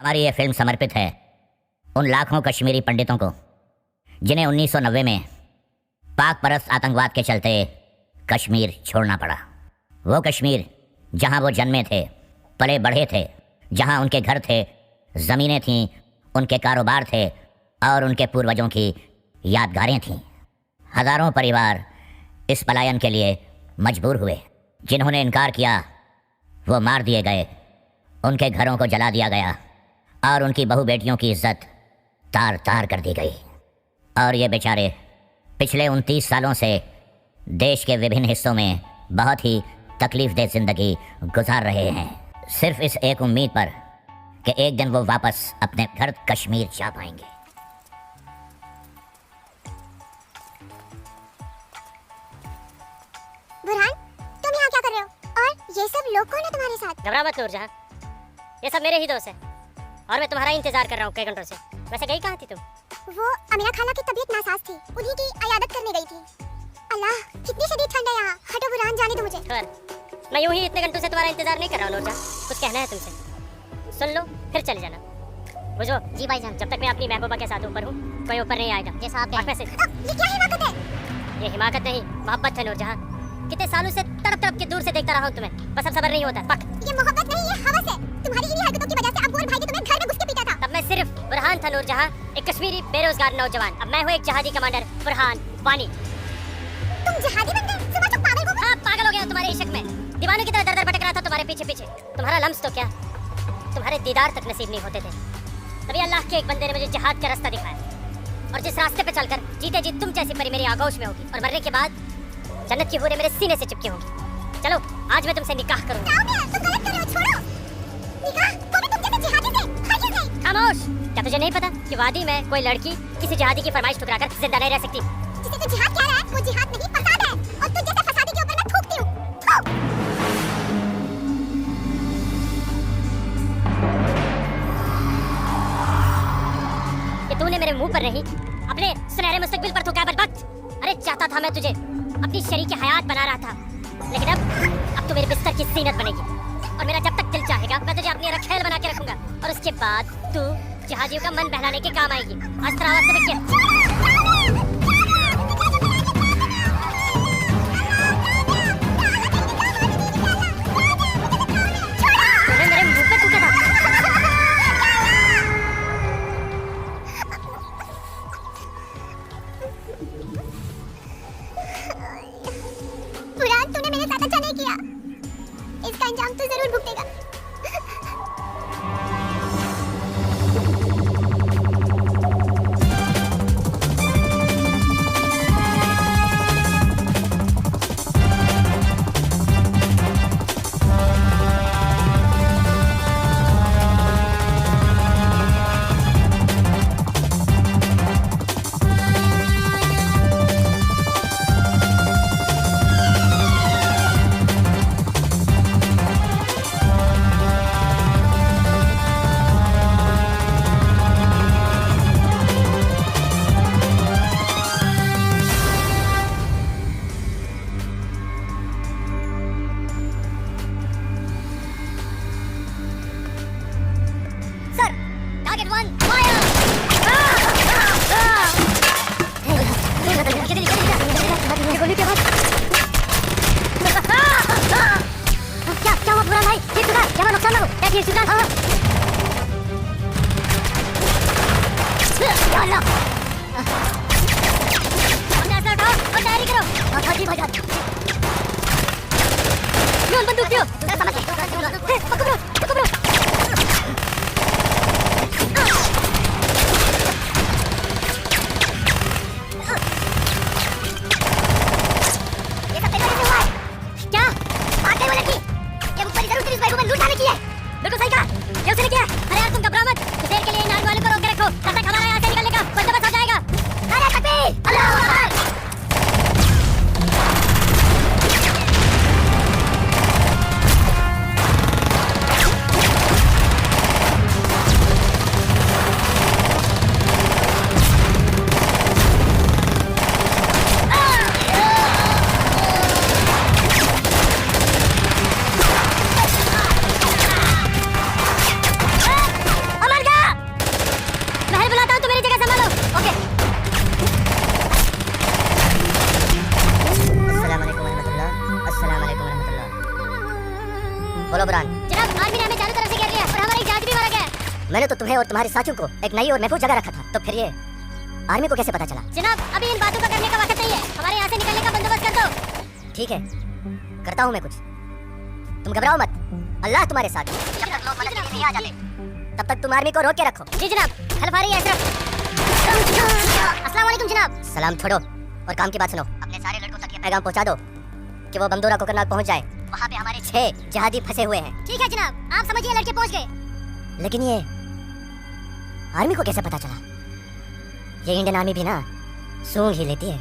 हमारी ये फिल्म समर्पित है उन लाखों कश्मीरी पंडितों को जिन्हें 1990 में पाक परस्त आतंकवाद के चलते कश्मीर छोड़ना पड़ा। वो कश्मीर जहां वो जन्मे थे, पले बढ़े थे, जहां उनके घर थे, ज़मीनें थीं, उनके कारोबार थे और उनके पूर्वजों की यादगारें थीं। हज़ारों परिवार इस पलायन के लिए मजबूर हुए। जिन्होंने इनकार किया वो मार दिए गए, उनके घरों को जला दिया गया और उनकी बहू बेटियों की इज्जत तार तार कर दी गई। और ये बेचारे पिछले 29 सालों से देश के विभिन्न हिस्सों में बहुत ही तकलीफदेह ज़िंदगी गुजार रहे हैं, सिर्फ इस एक उम्मीद पर कि एक दिन वो वापस अपने घर कश्मीर जा पाएंगे। बुरहान, तुम यहाँ क्या कर रहे हो? और ये सब लोग कौन है तुम्हारे साथ? घबरा मत नूरजहां, ये सब मेरे ही दोस्त हैं और मैं तुम्हारा इंतजार कर रहा हूँ कई घंटों से। वैसे गई कहाँ थी तुम? वो अमीना खाला की तबीयत नासाज थी, उन्हीं की इयादत करने गई थी। अल्लाह, कितनी शदीद ठंड है यहाँ। हटो बुरहान, जाने दो मुझे। खैर, मैं यूं ही इतने घंटों से तुम्हारा इंतजार नहीं कर रहा हूँ नूरजहां। कुछ कहना है तुमसे? सुन लो फिर चले जाना। बुझो? जी भाईजान। जब तक मैं अपनी महबूबा के साथ ऊपर हूँ कोई ऊपर नहीं आएगा। जैसा आप और वैसे ये क्या हिमाकत है? ये हिमाकत नहीं, मोहब्बत है नूरजहां। कितने सालों से तड़प तड़प के दूर से देखता रहा हूँ तुम्हें, बस अब सब्र नहीं होता। पक। ये मोहब्बत नहीं, ये हवस है। तुम्हारी इन्हीं हरकतों की वजह से अब्बू और भाई ने तुम्हें घर में घुस के पीटा था। तब मैं सिर्फ बुरहान था नूरजहां, एक कश्मीरी बेरोजगार नौजवान। अब मैं हूँ एक जहादी कमांडर बुरहान वानी। तुम जहादी बन गए? सुबह तो पागल हो गए। हाँ, पागल हो गया तुम्हारे इश्क में, दीवाने की तरह दर दर भटक रहा था तुम्हारे पीछे पीछे। तुम्हारा लम्स तो क्या, तुम्हारे दीदार तक नसीब नहीं होते थे। तभी अल्लाह के एक बंदे ने मुझे जिहाद का रास्ता दिखाया, और जिस रास्ते पे चलकर जीते जी तुम जैसी परी मेरी आगोश में होगी और मरने के बाद जन्नत की हूरें मेरे सीने से चिपकी होंगी। चलो आज मैं तुमसे निकाह करूंगा। तुम गलत कर रहे हो, छोड़ो। निकाह? वो भी तुम जैसे जिहादी से? हरगिज़ नहीं। खामोश! क्या तुझे नहीं पता कि वादी में कोई लड़की किसी जिहादी की फरमाइश ठुकराकर जिंदा नहीं रह सकती? जिसे तू जिहाद कह रहा है वो जिहाद नहीं, फसाद है। और तुझ जैसे फसादी के ऊपर मैं थूकती हूँ। ये तूने मेरे मुंह पर नहीं, अपने सुनहरे मुस्तकबिल पर थूका बदबख्त। अरे चाहता था मैं तुझे अपनी शरीक हयात बना रहा था, लेकिन अब तू मेरे बिस्तर की सीनत बनेगी। और मेरा जब तक दिल चाहेगा मैं तुझे अपनी रखेल बना के रखूंगा, और उसके बाद तू जहादियों का मन बहलाने के काम आएगी। अस्त्रावत से बिके। तूने मेरे मुंह पे थूका था। बुरहान, तूने मेरे साथ अच्छा नहीं किया। इसका अंजाम तू जरूर भुगतेगा। Sir, target 1 fire! गोली के बाद क्या हुआ बुरा भाई? ठीक है, क्या नुकसान ना हो? क्या किया सुल्तान? या अल्लाह! अपने हाथ उठाओ और तैयारी करो। हाँ जी भाईजान। यूं बंदूक दियो। समझ गए। पकड़ो, पकड़ो। बिल्कुल सही कहा, ये उसने किया। अरे यार तुम घबराओ मत, कुछ देर के लिए इन आग वालों को रोक के रखो, तब तक हमारा यहाँ से निकलने का बंदोबस्त हो जाएगा। अरे तकबीर, अल्लाहू अकबर। अमन मैंने तो तुम्हें और तुम्हारे साथियों को एक नई और महफूज जगह रखा था, तो फिर ये आर्मी को कैसे पता चला? जनाब, अभी इन बातों का करने का वक्त नहीं है। हमारे यहाँ से निकलने का बंदोबस्त कर दो। ठीक है, करता हूँ मैं कुछ। तुम घबराओ मत, अल्लाह तुम्हारे साथ है। जब तक लोग मदद के लिए नहीं आ जाते, तब तक तुम आर्मी को रोक के रखो। जी जनाब। हलफारी अशरफ। अस्सलाम वालेकुम जनाब। सलाम छोड़ो और काम की बात सुनो। अपने सारे लड़कों तक ये पैगाम पहुंचा दो कि वो बमदोरा कोकरनाग पहुंच जाए। वहाँ पे हमारे 6 जहादी फंसे हुए हैं। ठीक है जनाब, आप समझिए लड़के पहुंच गए। लेकिन ये आर्मी को कैसे पता चला? ये इंडियन आर्मी भी ना सूंघ ही लेती है।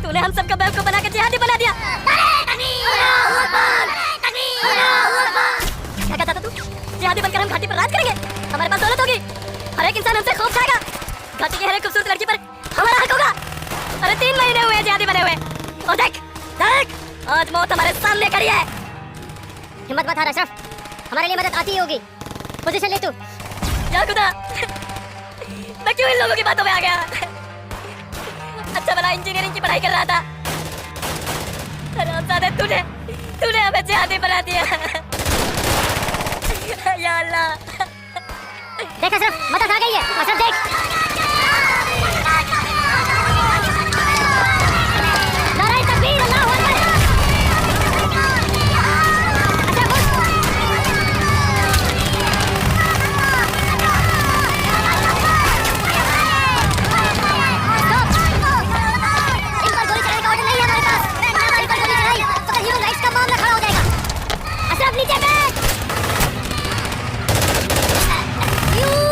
तूने हम सबका बेवकूफ बना के जिहादी बना दिया। क्या कहता था तू? जिहादी बनकर हम घाटी पर राज करेंगे, हमारे पास दौलत होगी, हर एक इंसान हमसे खौफ खाएगा, घाटी की हर एक खूबसूरत लड़की पर हमारा हक होगा। अरे 3 महीने हुए जिहादी बने हुए, और देख देख आज मौत हमारे सामने खड़ी है। हिम्मत मत हार अशरफ, हमारे लिए मदद आती ही होगी। पोजीशन ले तू। या खुदा, मैं क्यों इन लोगों की बातों में आ गया? अच्छा भला इंजीनियरिंग की पढ़ाई कर रहा था, तूने हमें जिहादी बना दिया। या अल्लाह। देख अशरफ, मदद आ गई है। अशरफ देख, नाराए तकबीर, अल्लाहू अकबर। नीचे बैठ। You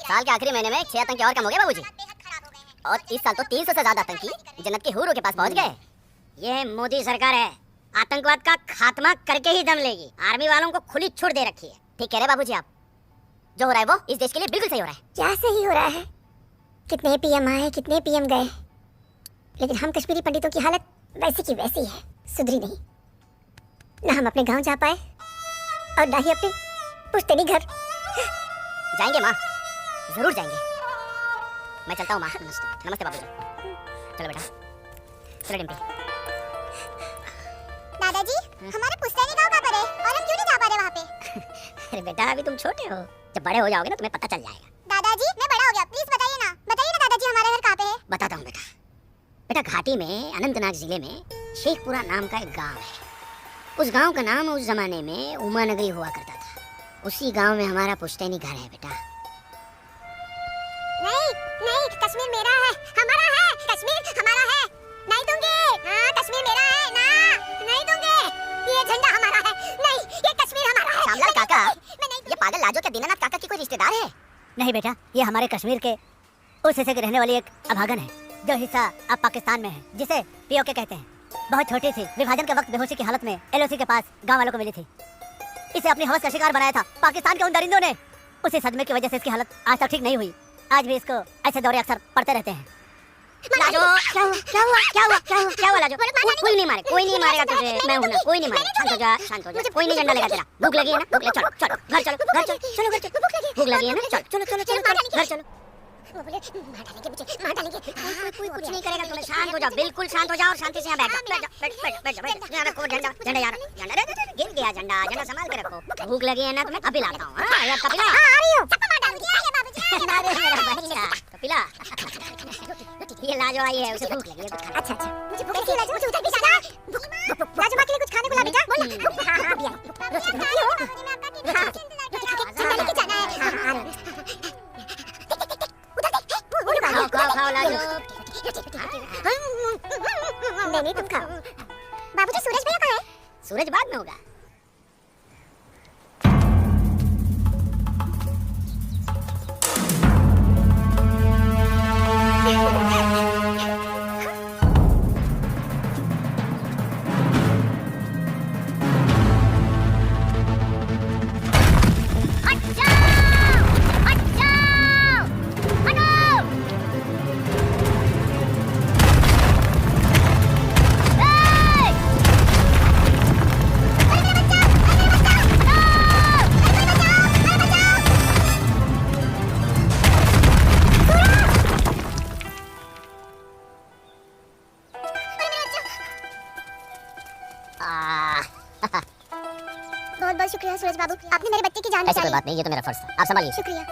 साल के आखिरी महीने में 6 आतंकी और कम हो गए बाबूजी। और इस साल तो 300 से ज्यादा आतंकी जन्नत के हूरों के पास पहुंच गए। ये मोदी सरकार है, आतंकवाद का खात्मा करके ही दम लेगी। आर्मी वालों को खुली छूट दे रखी है। ठीक कह रहे बाबूजी आप, जो हो रहा है वो इस देश के लिए बिल्कुल सही हो रहा है। क्या सही हो रहा है? कितने पीएम आए, कितने पीएम गए, लेकिन हम कश्मीरी पंडितों की हालत वैसी की वैसी है, सुधरी नहीं। ना हम अपने गांव जा पाए और ना ही अपने पुश्तैनी घर। जाएंगे माँ, जरूर जाएंगे। मैं चलता हूँ माँ। नमस्ते नमस्ते बाबूजी। चलो बेटा, चलो डिम्पी। दादाजी, हमारा पुश्तैनी गांव कहाँ पर है और हम क्यों नहीं जा पा रहे वहाँ पे? अरे बेटा, अभी तुम छोटे हो, जब बड़े हो जाओगे ना तुम्हें पता चल जाएगा। दादाजी, मैं बड़ा हो गया, प्लीज बताइए ना दादाजी हमारा घर कहाँ पे है? बताता हूँ बेटा। बेटा घाटी में अनंतनाग जिले में शेखपुरा नाम का एक गांव है। उस गांव का नाम उस जमाने में उमा नगरी हुआ करता था। उसी गांव में हमारा पुश्तैनी घर है बेटा। नहीं नहीं, कश्मीर मेरा है, हमारा है, कश्मीर हमारा है, नहीं दूंगी। हाँ, कश्मीर मेरा है ना, नहीं दूंगे। ये झंडा हमारा है, नहीं, ये कश्मीर हमारा है। श्यामलाल काका, ये पागल लाजो क्या दीनानाथ काका की कोई रिश्तेदार है? नहीं बेटा, ये हमारे कश्मीर के उस हिस्से के रहने वाली एक अभागन है, जो हिस्सा अब पाकिस्तान में है, जिसे पीओके कहते हैं। बहुत छोटी थी, विभाजन के वक्त बेहोशी की हालत में एलओसी के पास गांव वालों को मिली थी। इसे अपनी हवस का शिकार बनाया था पाकिस्तान के उन दरिंदों ने। उसी सदमे की वजह से इसकी हालत आज तक ठीक नहीं हुई। आज भी इसको ऐसे दौरे अक्सर पड़ते रहते हैं। लाजो, क्या हुआ क्या हुआ क्या हुआ क्या हुआ क्या हुआ लाजो? कोई नहीं मारे, कोई नहीं मारेगा तुझे, मैं हूं ना, कोई नहीं मारेगा। शांत हो जा, शांत हो जा, कोई नहीं डंडा लेगा तेरा। भूख लगी है ना, भूख लगी, चलो चलो घर चलो, घर चलो, चलो घर चलो। भूख लगी है ना, चलो चलो चलो चलो घर चलो। वो बोले मार डालेंगे मुझे, मार डालेंगे। कोई कुछ नहीं करेगा तुम्हें, शांत हो जाओ, बिल्कुल शांत हो जाओ और शांति से यहाँ बैठ जाओ, बैठ जाओ। यहाँ रखो झंडा, झंडा यार, झंडा गिर गया झंडा, झंडा संभाल के रखो। भूख लगी है ना तुम्हें, अभी लाता हूँ। हाँ यार कपिला, आ रही हूँ, चप्पा मार डालूंगी। आइए बाबूजी, अरे मेरा बच्चा कपिला, ये लाजो आई है, उसे भूख लगी है। अच्छा अच्छा, मुझे भूख लगी है लाजो, मुझे उधर भी जाना है। लाजो माँ के लिए कुछ खाने को ला बेटा, बोल। हाँ हाँ अभी आई। रोटी खा के झंडा लेके जाना है। हाँ आ रही हूँ। खाओ खाओ खाओ लाजो। नहीं नहीं तुम खाओ। बाबूजी सूरज भैया कहाँ है? सूरज बाद में होगा। बहुत बहुत शुक्रिया सूरज बाबू, आपने मेरे बच्चे की जान ऐसी कोई बचाई। बात नहीं, ये तो मेरा फर्ज था। आप संभालिए, शुक्रिया।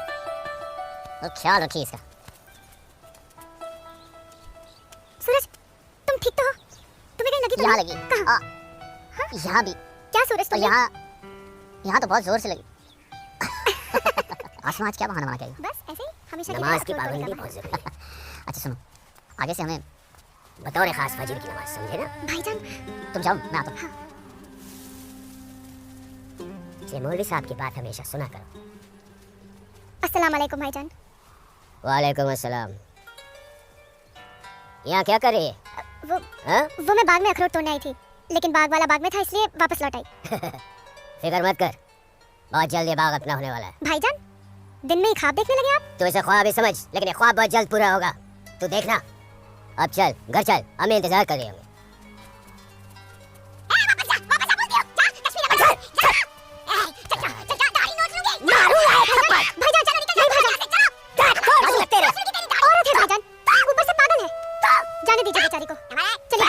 तो ख्याल रखिए इसका। सूरज तुम ठीक तो हो? तुम्हें कहीं लगी तो यहाँ नहीं? लगी, कहाँ? यहाँ भी, क्या सूरज और तुमने? यहाँ तो बहुत जोर से लगी। आसमां आज क्या बहाना बना के आई? बस ऐसे ही हमेशा नमाज की पाबंदी बहुत जरूरी है। अच्छा सुनो, आगे से हमें बतौर खास फजर की नमाज, समझे ना? भाईजान तुम जाओ, मैं आता हूँ। ये मौलवी साहब की बात हमेशा सुना करो। अस्सलाम वालेकुम भाईजान। वालेकुम अस्सलाम। यहाँ क्या कर रही है? वो मैं बाग में अखरोट तोड़ने आई थी, लेकिन बाग वाला बाग में था इसलिए वापस लौट आई। फिक्र मत कर, बहुत जल्द ये बाग अपना होने वाला है। भाईजान दिन में ही ख्वाब देखने लगे आप? तू इसे ख्वाब ही समझ, लेकिन ये ख्वाब बहुत जल्द पूरा होगा, तू देखना। अब चल घर चल, हमें इंतजार कर रहे होंगे। जाने दीजिए बेचारी को। चलिए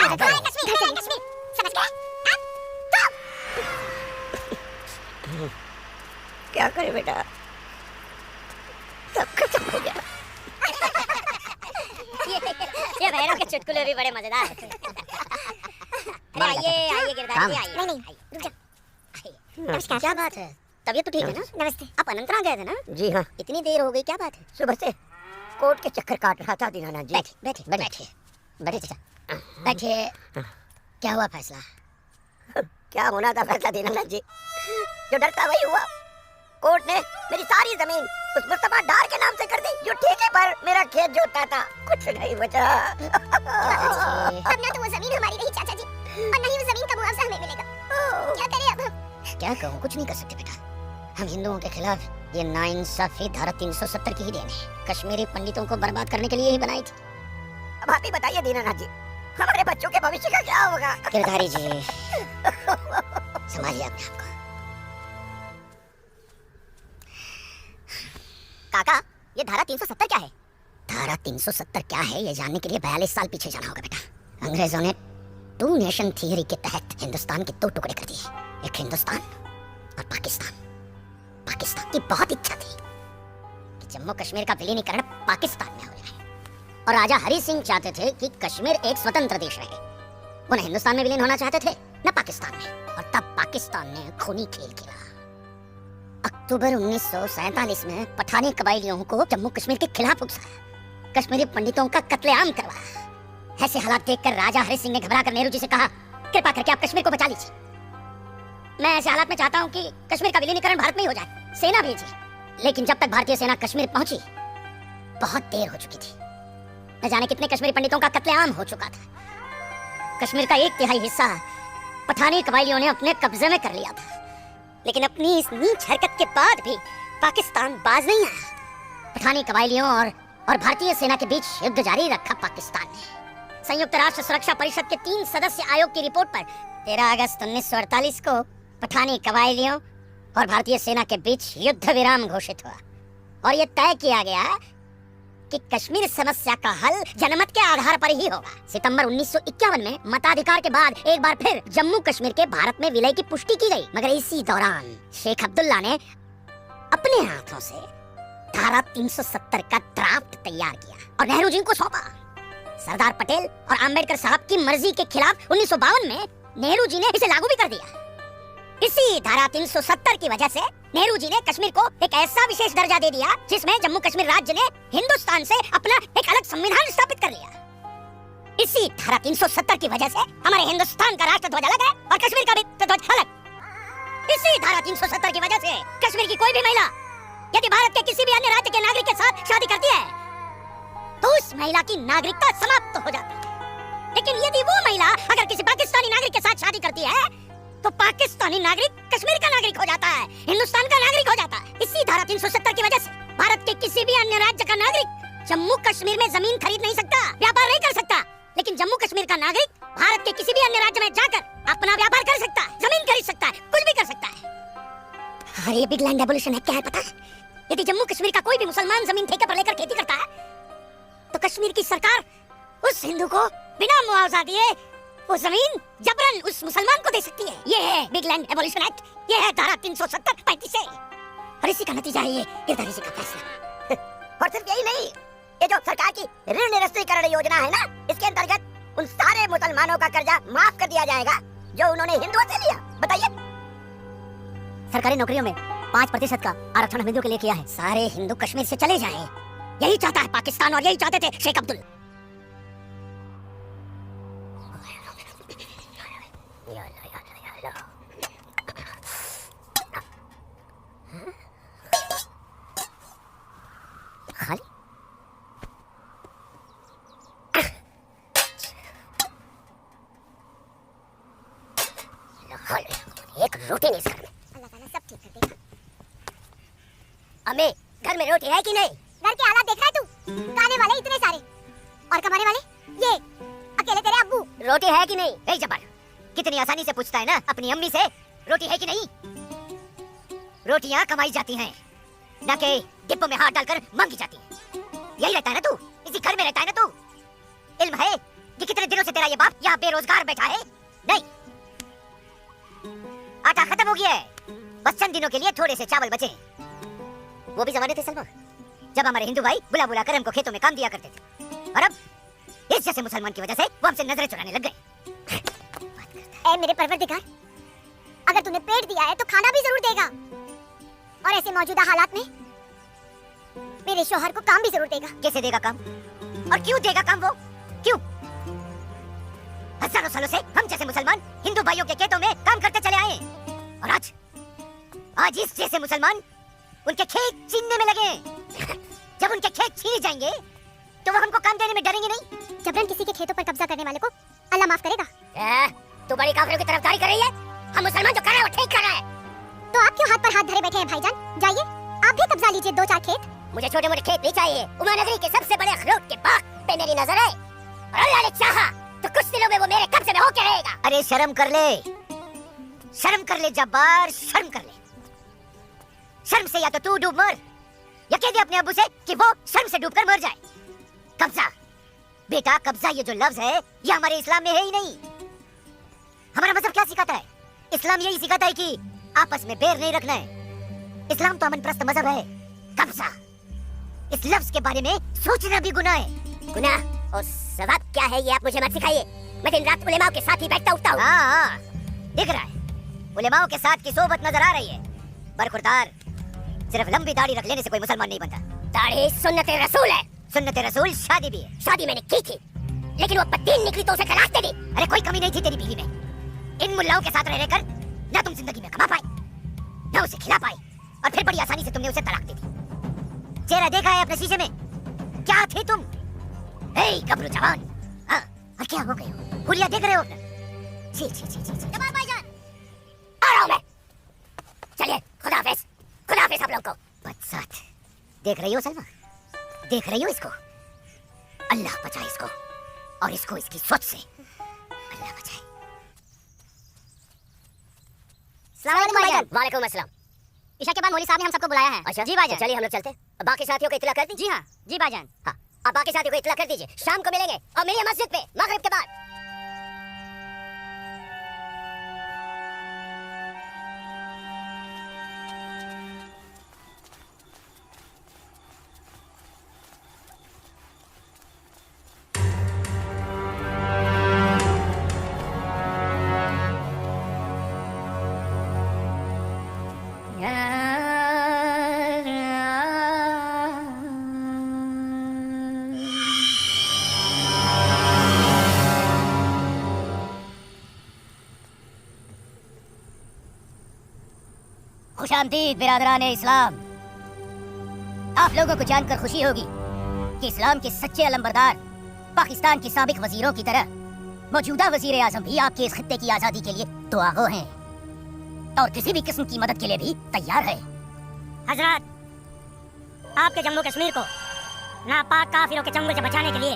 कश्मीर समझ गए? क्या करे बेटा, सब खत्म हो गया। ये भैरव के चुटकुले भी बड़े मजेदार हैं। आइए आइए गिरधारी जी, आइए। नहीं नहीं रुक जा। नमस्कार। क्या बात है, तबीयत तो ठीक है ना? नमस्ते। आप अनंतनाग गए थे ना? जी हाँ, इतनी देर हो गई, क्या बात है? सुबह से कोर्ट के चक्कर काट रहा था दीनानाथ जी। बैठिए बैठिए बैठिए बैठिए चाचा, बैठिए। क्या हुआ फैसला? क्या होना था फैसला दीनानाथ जी, जो डर था वही हुआ। कोर्ट ने मेरी सारी जमीन उस मुस्तफा डार के नाम से कर दी, जो ठेके पर मेरा खेत जोतता था। कुछ नहीं बचा। अब ना तो वो जमीन हमारी रही चाचा जी, और ना ही वो जमीन का मुआवजा हमें मिलेगा। क्या करें अब हम? क्या कहूँ, कुछ नहीं कर सकते बेटा। हम हिंदुओं के खिलाफ ये नाइंसाफी धारा 370 की ही देन है। कश्मीरी पंडितों को बर्बाद करने के लिए ही बनाई थी। अब आप ही बताइए दीनानाथ जी, हमारे बच्चों के भविष्य का क्या होगा? गिरधारी जी संभालिए अपने आप को। काका ये धारा 370 क्या है? धारा 370 क्या है ये जानने के लिए 42 साल पीछे जाना होगा बेटा। अंग्रेजों ने टू नेशन थियरी के तहत हिंदुस्तान के 2 टुकड़े कर दिए, एक हिंदुस्तान और पाकिस्तान। पाकिस्तान की बहुत इच्छा थी कि जम्मू कश्मीर का विलीनीकरण पाकिस्तान में हो जाए, और राजा हरि सिंह चाहते थे कि कश्मीर एक स्वतंत्र देश रहे। वो न हिंदुस्तान में विलीन होना चाहते थे न पाकिस्तान में, और तब पाकिस्तान ने खूनी खेल खेला। अक्टूबर 1947 में पठानी कबायलियों को जम्मू कश्मीर के खिलाफ उकसाया, कश्मीरी पंडितों का कत्लेआम करवाया। ऐसे हालात देखकर राजा हरि सिंह ने घबराकर नेहरू जी से कहा, कृपा करके आप कश्मीर को बचा लीजिए। मैं ऐसे हालात में चाहता हूँ कि कश्मीर का विलीनीकरण भारत में ही हो जाए, सेना भेजिए। लेकिन जब तक भारतीय सेना कश्मीर पहुंची बहुत देर हो चुकी थी। न जाने कितने कश्मीरी पंडितों का कत्लेआम हो चुका था। कश्मीर का 1/3 हिस्सा पठानी कबायलियों ने अपने कब्जे में कर लिया था। लेकिन अपनी इस नीच हरकत के बाद भी पाकिस्तान बाज नहीं आया। पठानी कबायलियों और भारतीय सेना के बीच युद्ध जारी रखा पाकिस्तान ने। संयुक्त राष्ट्र सुरक्षा परिषद के 3 सदस्य आयोग की रिपोर्ट पर 13 अगस्त 1948 को पठानी कबायलियों और भारतीय सेना के बीच युद्ध विराम घोषित हुआ और यह तय किया गया कि कश्मीर समस्या का हल जनमत के आधार पर ही होगा। सितंबर 1951 में मताधिकार के बाद एक बार फिर जम्मू कश्मीर के भारत में विलय की पुष्टि की गई, मगर इसी दौरान शेख अब्दुल्ला ने अपने हाथों से धारा 370 का ड्राफ्ट तैयार किया और नेहरू जी को सौंपा। सरदार पटेल और अंबेडकर साहब की मर्जी के खिलाफ 1952 में नेहरू जी ने इसे लागू भी कर दिया। इसी धारा 370 की वजह से नेहरू जी ने कश्मीर को एक ऐसा विशेष दर्जा दे दिया जिसमें जम्मू कश्मीर राज्य ने हिंदुस्तान से अपना एक अलग संविधान स्थापित कर लिया। इसी धारा 370 की वजह से हमारे हिंदुस्तान का राष्ट्र ध्वज अलग है और कश्मीर का भी ध्वज अलग। इसी धारा 370 की वजह से कश्मीर की कोई भी महिला यदि भारत के किसी भी अन्य राज्य के नागरिक के साथ शादी करती है तो उस महिला की नागरिकता समाप्त हो जाती है। लेकिन यदि वो महिला अगर किसी पाकिस्तानी नागरिक के साथ शादी करती है तो पाकिस्तानी नागरिक कश्मीर का नागरिक हो जाता है, हिंदुस्तान का नागरिक हो जाता है। इसी धारा 370 की वजह से भारत के किसी भी अन्य राज्य का नागरिक जम्मू कश्मीर में जमीन खरीद नहीं सकता, व्यापार नहीं कर सकता। लेकिन जम्मू कश्मीर का नागरिक भारत के किसी भी अन्य राज्य में जाकर अपना व्यापार कर सकता है, जमीन खरीद सकता है, कुछ भी कर सकता है। अरे ये बिग लैंड रेवोल्यूशन है, क्या है पता है? यदि जम्मू कश्मीर का कोई भी मुसलमान जमीन ठेके पर लेकर खेती करता है तो कश्मीर की सरकार उस हिंदू को बिना मुआवजा दिए वो जमीन जबरन उस मुसलमान को दे सकती है। ये है बिग लैंड एबोलिशन एक्ट, ये है धारा 370-35 से और इसी का नतीजा है ये गिरधारी जी का फैसला। और सिर्फ यही नहीं, ये जो सरकार की ऋण निरस्तीकरण योजना है ना, इसके अंतर्गत उन सारे मुसलमानों का कर्जा माफ कर दिया जाएगा जो उन्होंने हिंदुओं से लिया। बताइए, सरकारी नौकरियों में 5% का आरक्षण हिंदू के लिए किया है। सारे हिंदू कश्मीर से चले जाएं, यही चाहता है पाकिस्तान और यही चाहते थे शेख अब्दुल। एक रोटी नहीं सर, अल्लाह ताला सब ठीक कर देगा। अम्मी घर में रोटी है कि नहीं? घर के हालात देख रहा है तू? गाने वाले इतने सारे और कमाने वाले ये अकेले तेरे अब्बू। रोटी है कि नहीं? ए जबर, कितनी आसानी से पूछता है ना अपनी अम्मी से रोटी है कि नहीं। रोटियां कमाई जाती हैं, ना कि डिब्बों में हाथ डालकर मांगी जाती हैं। यही रहता है ना तू, इसी घर में रहता है ना तू। इल्म है कि कितने दिनों से तेरा ये बाप यहाँ बेरोजगार बैठा है? नहीं, आटा खत्म हो गया है, बस चंद दिनों के लिए थोड़े से चावल बचे। वो भी जमाने थे सलमा, जब हमारे हिंदू भाई बुला बुला कर हमको खेतों में काम दिया करते थे। और अब इस जैसे मुसलमान की वजह से वो हमसे नजरें चुराने लग गए। ऐ मेरे परवरदिगार, अगर तूने पेट दिया है तो खाना भी जरूर देगा और ऐसे मौजूदा हालात में मेरे शौहर को काम भी जरूर देगा। कैसे देगा काम और क्यों देगा काम? वो क्यों? हजारों सालों से हम जैसे मुसलमान हिंदू भाइयों के खेतों में काम करते चले आए और आज इस जैसे मुसलमान उनके खेत छीनने में लगे। जब उनके खेत छीने जाएंगे तो वो हमको काम देने में डरेंगे नहीं। जबरन किसी के खेतों पर कब्जा करने वाले को अल्लाह माफ करेगा। तू बड़ी काफिरों की तरफदारी कर रही है? हम मुसलमान जो कर रहे हैं वो ठीक कर रहे हैं। तो आप क्यों हाथ पर हाथ धरे बैठे हैं भाईजान? जाइए आप भी कब्जा लीजिए 2-4 खेत। मुझे छोटे मोटे खेत नहीं चाहिए, उमानगरी के सबसे बड़े अखरोट के बाग पे मेरी नजर है और अल्लाह ने चाहा तो कुछ दिनों में वो मेरे कब्जे में होके रहेगा। अरे शर्म कर ले, शर्म कर ले जब्बार, शर्म कर ले। शर्म से या तो तू डूब मर या कह दे अपने अब्बू से कि वो शर्म से डूबकर मर जाए। कब्जा बेटा, कब्जा ये जो लफ्ज है ये हमारे इस्लाम में है ही नहीं। हमारा मजहब क्या सिखाता है? इस्लाम यही सिखाता है कि आपस में बैर नहीं रखना है। इस्लाम तो अमन प्रस्त मजहब है। कब्जा, इस लफ्ज के बारे में सोचना भी गुनाह है। गुनाह और सवाब क्या है ये आप मुझे मत सिखाइए। मैं दिन रात उलेमाओं के साथ ही बैठता उठता हूँ। हाँ, दिख रहा है उलेमाओं के साथ की सोबत नजर आ रही है। बरखुरदार, सिर्फ लंबी दाढ़ी रख लेने से कोई मुसलमान नहीं बनता। दाढ़ी सुन्नत रसूल है। सुन्नत रसूल शादी भी है। शादी मैंने की थी, लेकिन वो बददीन निकली तो उसे तलाक दे दी। अरे कोई कमी नहीं थी तेरी बीवी में। इन मुल्लाओं के साथ रह रहकर ना तुम जिंदगी में कमा पाए, ना उसे खिला पाए, और फिर बड़ी आसानी से तुमने उसे तलाक दे दी। चेहरा देखा है अपने शीशे में? क्या थे तुम? हे गबरू जवान, हाँ, और क्या हो गए हो? हुलिया देख रहे हो अपना? छी छी छी छी छी। जमाल भाईजान, आ रहा हूं मैं। चलिए, खुदा हाफिज आप लोग को। बदसात, देख रही हो सलमा? देख रही हो इसको? अल्लाह बचाए इसको, और इसको इसकी सोच से अल्लाह बचाए। वालेकुम अस्सलाम। ईशा के बाद मौलवी साहब ने हम सबको बुलाया है। अच्छा जी भाईजान। चलिए हम लोग चलते हैं। बाकी साथियों को इत्तला कर दी? जी हाँ, जी भाईजान। हाँ, अब बाकी साथियों को इत्तला कर दीजिए, शाम को मिलेंगे और मिलिए मस्जिद पे मगरिब के बाद। खुशामदीद बिरादरान इस्लाम। आप लोगों को जानकर खुशी होगी कि इस्लाम के सच्चे अलंबरदार पाकिस्तान के साबिक वजीरों की तरह मौजूदा वजीर आजम भी आपके इस खित्ते की आजादी के लिए दुआगो हैं और किसी भी किस्म की मदद के लिए भी तैयार है। हजरत, आपके जम्मू कश्मीर को नापाक काफिरों के चंगुल से बचाने के लिए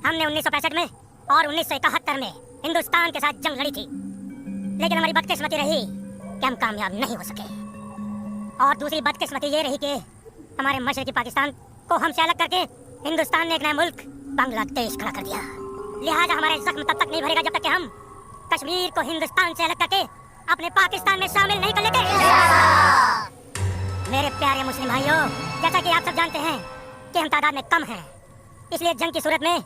हमने 1965 में और 1971 में हिंदुस्तान के साथ जंग लड़ी थी, लेकिन हमारी बदकिस्मती रही कि हम कामयाब नहीं हो सके। और दूसरी बदकिस्मती ये रही कि हमारे मशरकी पाकिस्तान को हमसे अलग करके हिंदुस्तान ने एक नया मुल्क बांग्लादेश खड़ा कर दिया। लिहाजा हमारे जख्म तब तक नहीं भरेगा जब तक कि हम कश्मीर को हिंदुस्तान से अलग करके अपने पाकिस्तान में शामिल नहीं कर लेते। मेरे प्यारे मुस्लिम भाइयों, जैसा कि आप सब जानते हैं कि हम तादाद में कम हैं, इसलिए जंग की सूरत में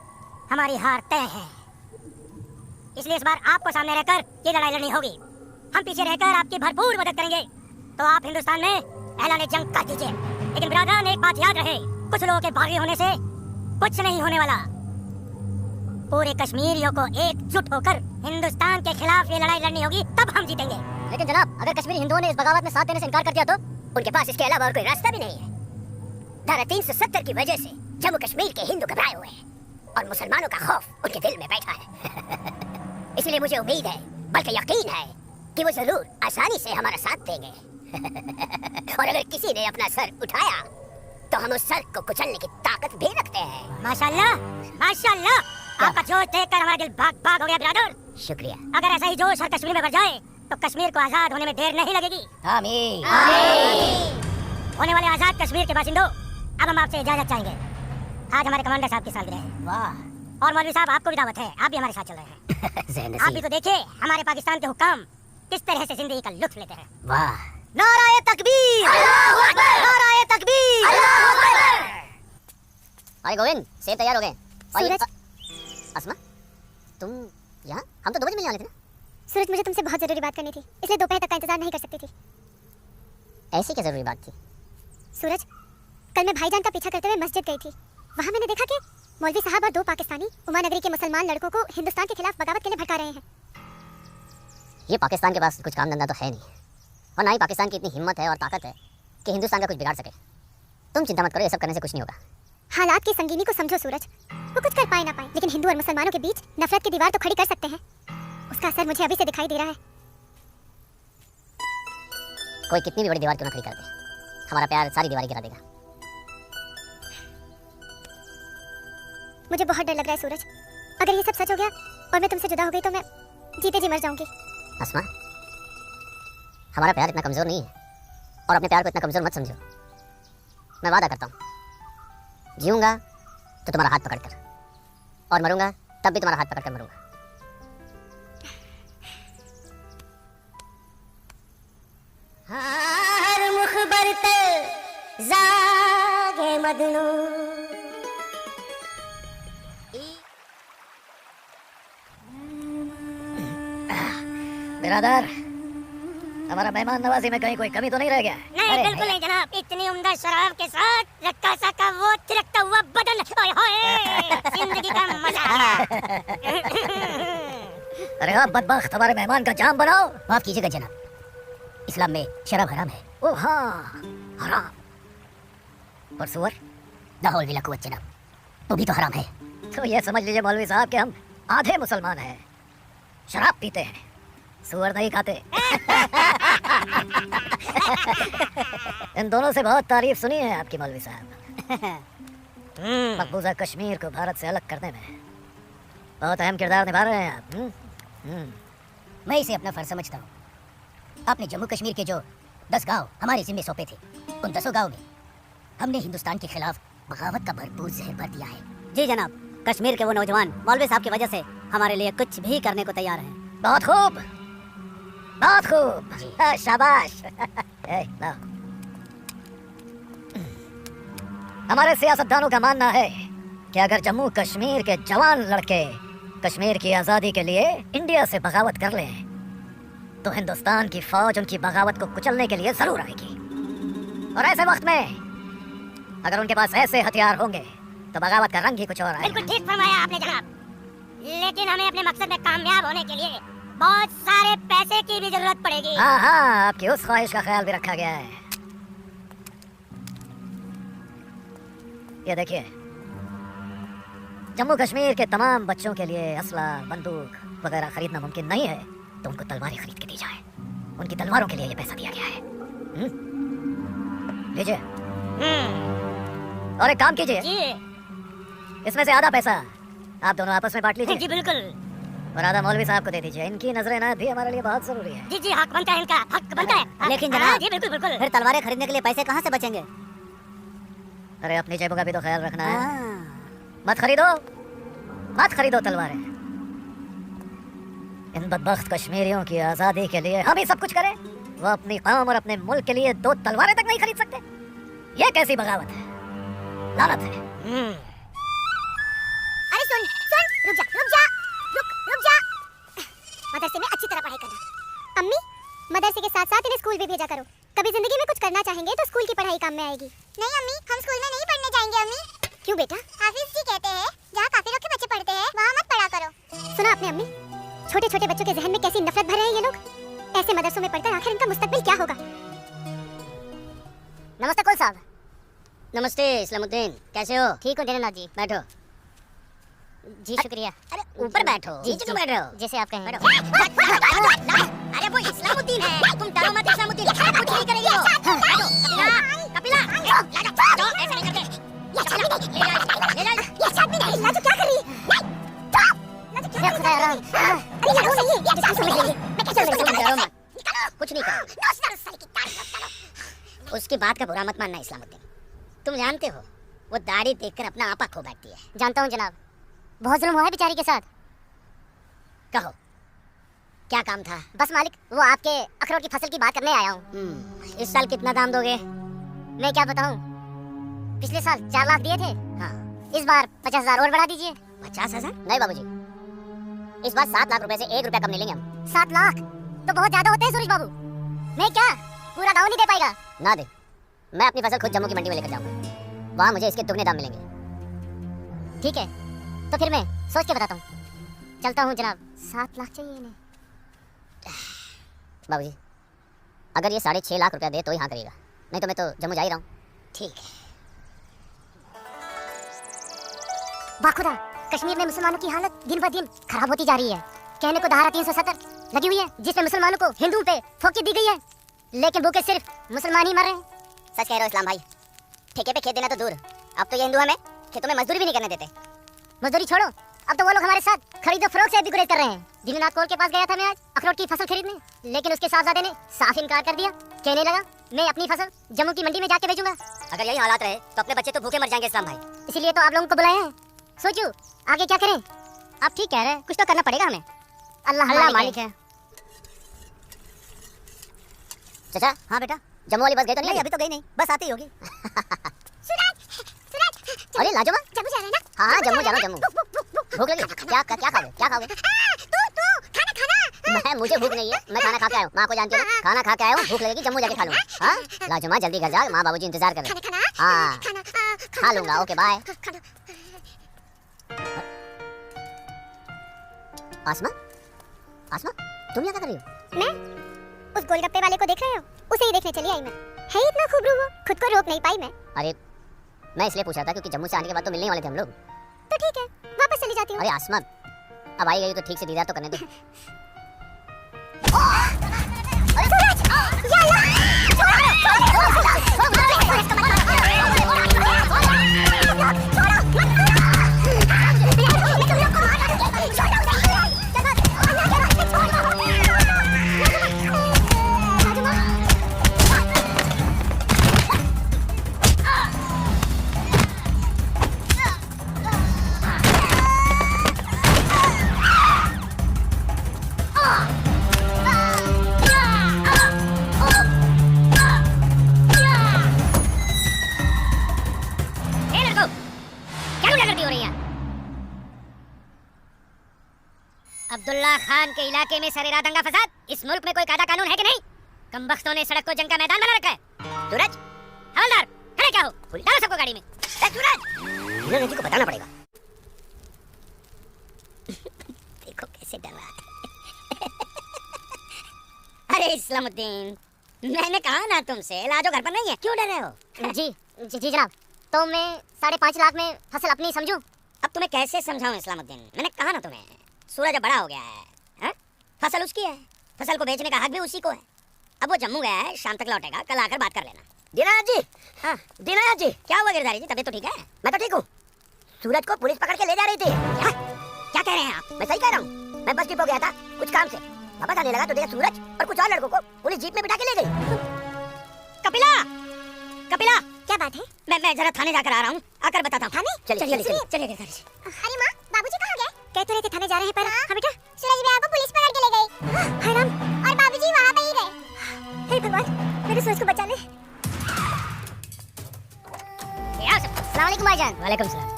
हमारी हार तय है। इसलिए इस बार आपको सामने रहकर ये लड़ाई लड़नी होगी। हम पीछे रहकर आपकी भरपूर मदद करेंगे। तो आप हिंदुस्तान में ऐलान जंग कर दीजिए। लेकिन ब्रदर, एक बात याद रहे, कुछ लोगों के भागी होने से कुछ नहीं होने वाला। पूरे कश्मीरियों को एकजुट होकर हिंदुस्तान के खिलाफ ये लड़ाई लड़नी होगी, तब हम जीतेंगे। लेकिन जनाब, अगर कश्मीरी हिंदुओं ने इस बगावत में साथ देने से इनकार कर दिया तो? उनके पास इसके अलावा और कोई रास्ता भी नहीं है। धारा 370 की वजह से जम्मू कश्मीर के हिंदू घबराए हुए हैं और मुसलमानों का खौफ उनके दिल में बैठा है। इसलिए मुझे उम्मीद है, बल्कि यकीन है कि वो जरूर आसानी से हमारा साथ देंगे। और अगर किसी ने अपना सर उठाया तो हम उस सर को कुचलने की ताकत भी रखते हैं। माशाल्लाह, माशाल्लाह, आपका जोश देखकर हमारा दिल भाग भाग हो गया ब्रदर। शुक्रिया। अगर ऐसा ही जोश हर कश्मीर में भर जाए तो कश्मीर को आजाद होने में देर नहीं लगेगी। आमीन। होने वाले आजाद कश्मीर के बाशिंदों, अब हम आपसे इजाजत चाहेंगे। आज हमारे कमांडर साहब की सालगिरह है। वाह। और मौलवी साहब, आपको भी दावत है, आप भी हमारे साथ चल रहे हैं। आप भी तो देखिए हमारे पाकिस्तान के हुक्काम किस तरह से जिंदगी का लुत्फ लेते हैं। वाह। नाराए तकबीर, नाराए तकबीर। अरे गोविंद, सेब तैयार हो गए। और ये- सूरज। अस्मा, तुम यहाँ? हम तो 2 बजे मिलने वाले थे ना। सूरज, मुझे तुमसे बहुत जरूरी बात करनी थी, इसलिए दोपहर तक का इंतजार नहीं कर सकती थी। ऐसी क्या जरूरी बात थी? सूरज, कल मैं भाईजान का पीछा करते हुए मस्जिद गई थी। वहाँ मैंने देखा कि मौलवी साहब और 2 पाकिस्तानी उमा नगरी के मुसलमान लड़कों को हिंदुस्तान के खिलाफ बगावत के लिए भड़का रहे हैं। ये पाकिस्तान के पास कुछ काम धंधा तो है नहीं, और ना ही पाकिस्तान की इतनी हिम्मत है और ताकत है कि हिंदुस्तान का कुछ बिगाड़ सके। तुम चिंता मत करो, ये सब करने से कुछ नहीं होगा। हालात की संगीनी को समझो सूरज। वो कुछ कर पाए ना पाए, लेकिन हिंदू और मुसलमानों के बीच नफरत की दीवार तो खड़ी कर सकते हैं। उसका असर मुझे अभी से दिखाई दे रहा है। कोई कितनी भी बड़ी दीवार क्यों ना खड़ी कर दे, हमारा प्यार सारी दीवारें गिरा देगा। मुझे बहुत डर लग रहा है सूरज। अगर ये सब सच हो गया और मैं तुमसे जुदा हो गई तो मैं जीते जी मर जाऊंगी। अस्मा, हमारा प्यार इतना कमजोर नहीं है, और अपने प्यार को इतना कमजोर मत समझो। मैं वादा करता हूँ, जीऊंगा तो तुम्हारा हाथ पकड़कर, और मरूंगा तब भी तुम्हारा हाथ पकड़कर मरूंगा। हर मुखबर पे जागे मदनू। बिरादर, हमारा मेहमान नवाजी में कहीं कोई कमी तो नहीं रह गया? नहीं बिल्कुल नहीं जनाब, इतनी उम्दा शराब के साथ रक्का सा का वो थिरकता हुआ बदन, ओए होए, जिंदगी का मजा आ गया। अरे आप बदबख्त, हमारे मेहमान का जाम बनाओ। माफ कीजिएगा जनाब, इस्लाम में शराब हराम है। ओ हाँ, हराम। और सुअर? लाहौल बिला कुव्वत जनाब, वो भी तो हराम है। तो ये समझ लीजिए मौलवी साहब कि हम आधे मुसलमान हैं, शराब पीते हैं, सुअर नहीं खाते। इन दोनों से बहुत तारीफ सुनी है आपकी मौलवी साहब। मकबूजा कश्मीर को भारत से अलग करने में बहुत अहम किरदार निभा रहे हैं आप। मैं इसे अपना फर्ज समझता हूँ। आपने जम्मू कश्मीर के जो 10 गांव हमारे जिम्मे सौंपे थे, उन 10 गांव में हमने हिंदुस्तान के खिलाफ बगावत का भरपूर जहर भर दिया है। जी जनाब, कश्मीर के वो नौजवान मौलवी साहब की वजह से हमारे लिए कुछ भी करने को तैयार हैं। बहुत खूब, बहुत खूब, शाबाश। लाओ। हमारे सियासतदानों का मानना है कि अगर जम्मू कश्मीर के जवान लड़के कश्मीर की आज़ादी के लिए इंडिया से बगावत कर लें तो हिंदुस्तान की फौज उनकी बगावत को कुचलने के लिए जरूर आएगी। और ऐसे वक्त में अगर उनके पास ऐसे हथियार होंगे तो बगावत का रंग ही कुछ और आएगा। बिल्कुल ठीक फरमाया आपने जनाब, लेकिन हमें अपने मकसद में कामयाब होने के लिए बहुत सारे पैसे की भी जरूरत पड़ेगी। हाँ हाँ, आपकी उस ख्वाहिश का ख्याल भी रखा गया है। ये देखिए, जम्मू कश्मीर के तमाम बच्चों के लिए असला, बंदूक वगैरह खरीदना मुमकिन नहीं है, तो उनको तलवारें खरीद के दी जाए। उनकी तलवारों के लिए ये पैसा दिया गया है। लीजिए। और एक काम कीजिए, इसमें से आधा पैसा आप दोनों आपस में बांट लीजिए। जी बिल्कुल। और आधा मौलवी साहब को दे दीजिए। इनकी नजर इनायत भी हमारे लिए बहुत जरूरी है। जी जी, हक बनता है इनका, हक बनता है। लेकिन जनाब, जी बिल्कुल बिल्कुल। फिर तलवारें खरीदने के लिए पैसे कहाँ से बचेंगे? अरे अपनी जेबों का भी तो ख्याल रखना है। मत खरीदो, मत खरीदो तलवारें। इन बदबख्त कश्मीरियों की आज़ादी के लिए हम ही सब कुछ करें, वो अपनी कौम और अपने मुल्क के लिए 2 तलवारें तक नहीं खरीद सकते। ये कैसी बगावत है, लानत है। अरे सुन सुन, रुक जा रुक जा, रुक जा। मदरसे में अच्छी तरह पढ़ाई करना। अम्मी, मदरसे के साथ साथ इन्हें स्कूल भी भेजा करो। कभी जिंदगी में कुछ करना चाहेंगे तो स्कूल की पढ़ाई काम में आएगी। नहीं अम्मी, हम स्कूल में नहीं पढ़ने जाएंगे अम्मी। क्यों बेटा? हाफिज जी कहते हैं जहाँ काफिरों के बच्चे पढ़ते हैं वहाँ मत पढ़ा करो। सुना आपने अम्मी, छोटे छोटे बच्चों के जहन में कैसी नफरत भर रहे हैं ये लोग। ऐसे मदरसों में पढ़कर आखिर इनका मुस्तकबिल क्या होगा? नमस्ते कुल साहब। नमस्ते इस्लामुद्दीन, कैसे हो? ठीक हो दीनानाथ जी। बैठो। जी शुक्रिया। अरे ऊपर बैठो। जी नीचे क्यों बैठ रहे हो? जैसे आप कहें। अरे वो इस्लामुद्दीन है, तुम डरो मत। इस्लामुद्दीन कुछ नहीं करेगी वो। बैठो। कपिला, कपिला, ऐसे नहीं करते। ये अच्छा नहीं, ले जा। ये अच्छा नहीं। लाजो क्या कर रही है? या खुदा राम। अरे ये नहीं है, ये समझ लीजिए। मैं कैसे तुम समझ डरो मत, कुछ नहीं करोगे। उसकी बात का बुरा मत मानना इस्लामुद्दीन। तुम जानते हो वो दाढ़ी देखकर अपना आपा खो बैठती है। जानता हूँ जनाब, बहुत जुल्म हुआ है बेचारी के साथ। कहो क्या काम था? बस मालिक, वो आपके अखरोट की फसल की बात करने आया हूँ। इस साल कितना दाम दोगे? मैं क्या बताऊँ, पिछले साल 4 लाख दिए थे। हाँ, इस बार 50,000 और बढ़ा दीजिए। 50,000? नहीं बाबूजी, इस बार 7 लाख रुपए से 1 रुपया कम नहीं लेंगे हम। 7 लाख तो बहुत ज्यादा होते हैं सूरज बाबू। मैं क्या पूरा गाँव नहीं दे पाएगा? ना दे, मैं अपनी फसल खुद जम्मू की मंडी में लेकर जाऊंगा, वहाँ मुझे इसके दुगने दाम मिलेंगे। ठीक है, तो फिर मैं सोच के बताता हूँ। चलता हूँ जनाब। 7 लाख चाहिए इन्हें। बाबूजी, अगर ये 6.5 लाख रुपया दे तो ही हाँ करेगा, नहीं तो मैं तो जम्मू जा ही रहा हूँ। ठीक है। बाखुदा, कश्मीर में मुसलमानों की हालत दिन ब दिन खराब होती जा रही है। कहने को धारा 370 लगी हुई है, जिसमें मुसलमानों को हिंदुओं पे फोकी दी गई है, लेकिन भूखे सिर्फ मुसलमान ही मर रहे हैं। सच कह रहे हो इस्लाम भाई, ठेके पे खेत देना तो दूर, अब तो ये हिंदू हमें खेतों में मजदूरी भी नहीं करने देते। मजदूरी छोड़ो, अब तो वो लोग हमारे साथ खरीदो फरोख्त से भी गुरेज कर रहे हैं। दीनानाथ कौर के पास गया था मैं आज अखरोट की फसल खरीदने, लेकिन उसके साहबजादे ने साफ इनकार कर दिया। कहने लगा मैं अपनी फसल जम्मू की मंडी में जाके बेचूंगा। अगर यही हालात रहे तो अपने बच्चे तो भूखे मर जाएंगे इस्लाम भाई। इसीलिए तो आप लोगों को बुलाए हैं। सोचो आगे क्या करें। आप ठीक कह रहे हैं, कुछ तो करना पड़ेगा हमें। अल्लाह मालिक है। चाचा। हाँ बेटा, जम्मू वाली बस गई तो नहीं? अभी तो गई नहीं, बस आती ही होगी। अरे लाजोबा, जम्मू जा रहे हैं ना? हाँ जम्मू जा रहा हूँ। जम्मू भूख लगी? क्या खाओगे? क्या खाओगे? तू खाना मुझे भूख नहीं है, मैं खाना खा के आया हूँ। माँ को जानती हो ना, खाना खा के आया हूँ, भूख लगेगी जम्मू जाके खा लूंगा। हाँ ला जुम्मा जल्दी घर जा, माँ बाबूजी इंतजार कर रहे हैं। हाँ खा लूंगा, ओके बाय। आसमा आसमा तुम यहाँ क्या कर रही हो? मैं उस गोलगप्पे वाले को देख रहे हो? उसे ही देखने चली आई मैं। है ही इतना खूबरू वो, खुद को रोक नहीं पाई मैं। अरे मैं इसलिए पूछा था क्योंकि जम्मू से आने के बाद तो मिलने वाले थे हम लोग। तो ठीक है, वापस चली जाती हूँ। अरे आसमा अब आई गई तो ठीक से दीदार तो करने दो। अब्दुल्ला खान के इलाके में सरेरा दंगा फसाद, इस मुल्क में कोई कायदा कानून है कि नहीं? कमबख्तों ने सड़क को जंग का मैदान बना रखा है। सूरज हवलदार खड़े क्या हो, डालो सबको गाड़ी में। सूरज इन्हें को बताना पड़ेगा। देखो कैसे डर रहा है। अरे इस्लामुद्दीन मैंने कहा ना तुमसे लाजो घर पर नहीं है, क्यों डर रहे हो? जी जनाब, तो मैं 5.5 लाख में फसल अपनी समझूं? अब तुम्हें कैसे समझाऊं इस्लामुद्दीन, मैंने कहा ना तुम्हें सूरज अब बड़ा हो गया है, हा? फसल उसकी है, फसल को बेचने का हक भी उसी को है। अब वो जम्मू गया है, शाम तक लौटेगा, कल आकर बात कर लेना। दीनानाथ जी, हाँ दीनानाथ जी, क्या हुआ गिरधारी जी, तबीयत तो ठीक है? मैं तो ठीक हूँ। सूरज को पुलिस पकड़ के ले जा रही थी। क्या कह रहे हैं आप? मैं सही कह रहा हूँ। मैं बस डिपो गया था कुछ काम से, वापस आने लगा तो देखा सूरज और कुछ और लड़कों को पुलिस जीप में बिठा के ले गई। कपिला कपिला क्या बात है? मैं जरा थाने जाकर आ रहा हूँ, आकर बताता हूँ। थाने? चलिए गिरधारी जी। अरे माँ, बाबूजी कहाँ गए? कह तो रहे थे थाने जा रहे हैं पर हाँ बेटा, सूरज भैया को पुलिस पकड़ के ले गई। हाय राम, और बाबूजी वहाँ पे ही गए। हे भगवान, मेरे सूरज को बचा ले। अस्सलाम वालेकुम भाईजान। वालेकुम सलाम।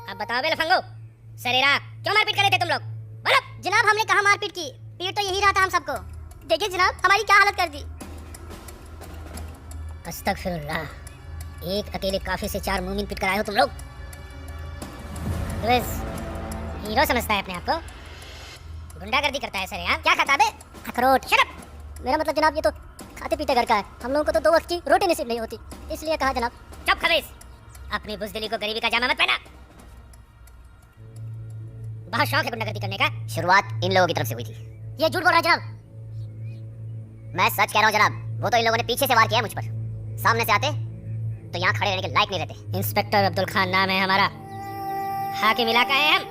अब बताओ बे लफंगो, सरेरा क्यों मारपीट कर रहे थे तुम लोग? बोलो। जनाब हमने कहाँ मारपीट की, पीट तो यही रहा था हम सबको। देखिए जनाब हमारी क्या हालत कर दी। अस्तगफिरुल्लाह, एक अकेले काफी से 4 मुमिन पिट कर आए हो तुम लोग। हीरो समझता है अपने आप को, गुंडागर्दी करता है सर यार। क्या खाता बे? अखरोट। Shut up. मेरा मतलब जनाब ये तो खाते पीते घर का है, हम लोगों को तो 2 वक्त की रोटी नसीब नहीं होती, इसलिए कहा जनाब। चुप खबीस, अपनी बुज़दिली को गरीबी का जामा मत पहना। बहुत शौक है गुंडागर्दी करने का। शुरुआत इन लोगों की तरफ से हुई थी। ये झूठ बोल रहा है जनाब। मैं सच कह रहा हूँ जनाब, वो तो इन लोगों ने पीछे से वार किया मुझ पर, सामने से आते तो यहाँ खड़े रहने के लायक नहीं रहते। इंस्पेक्टर अब्दुल खान नाम है हमारा, हाकिम इलाका है हम,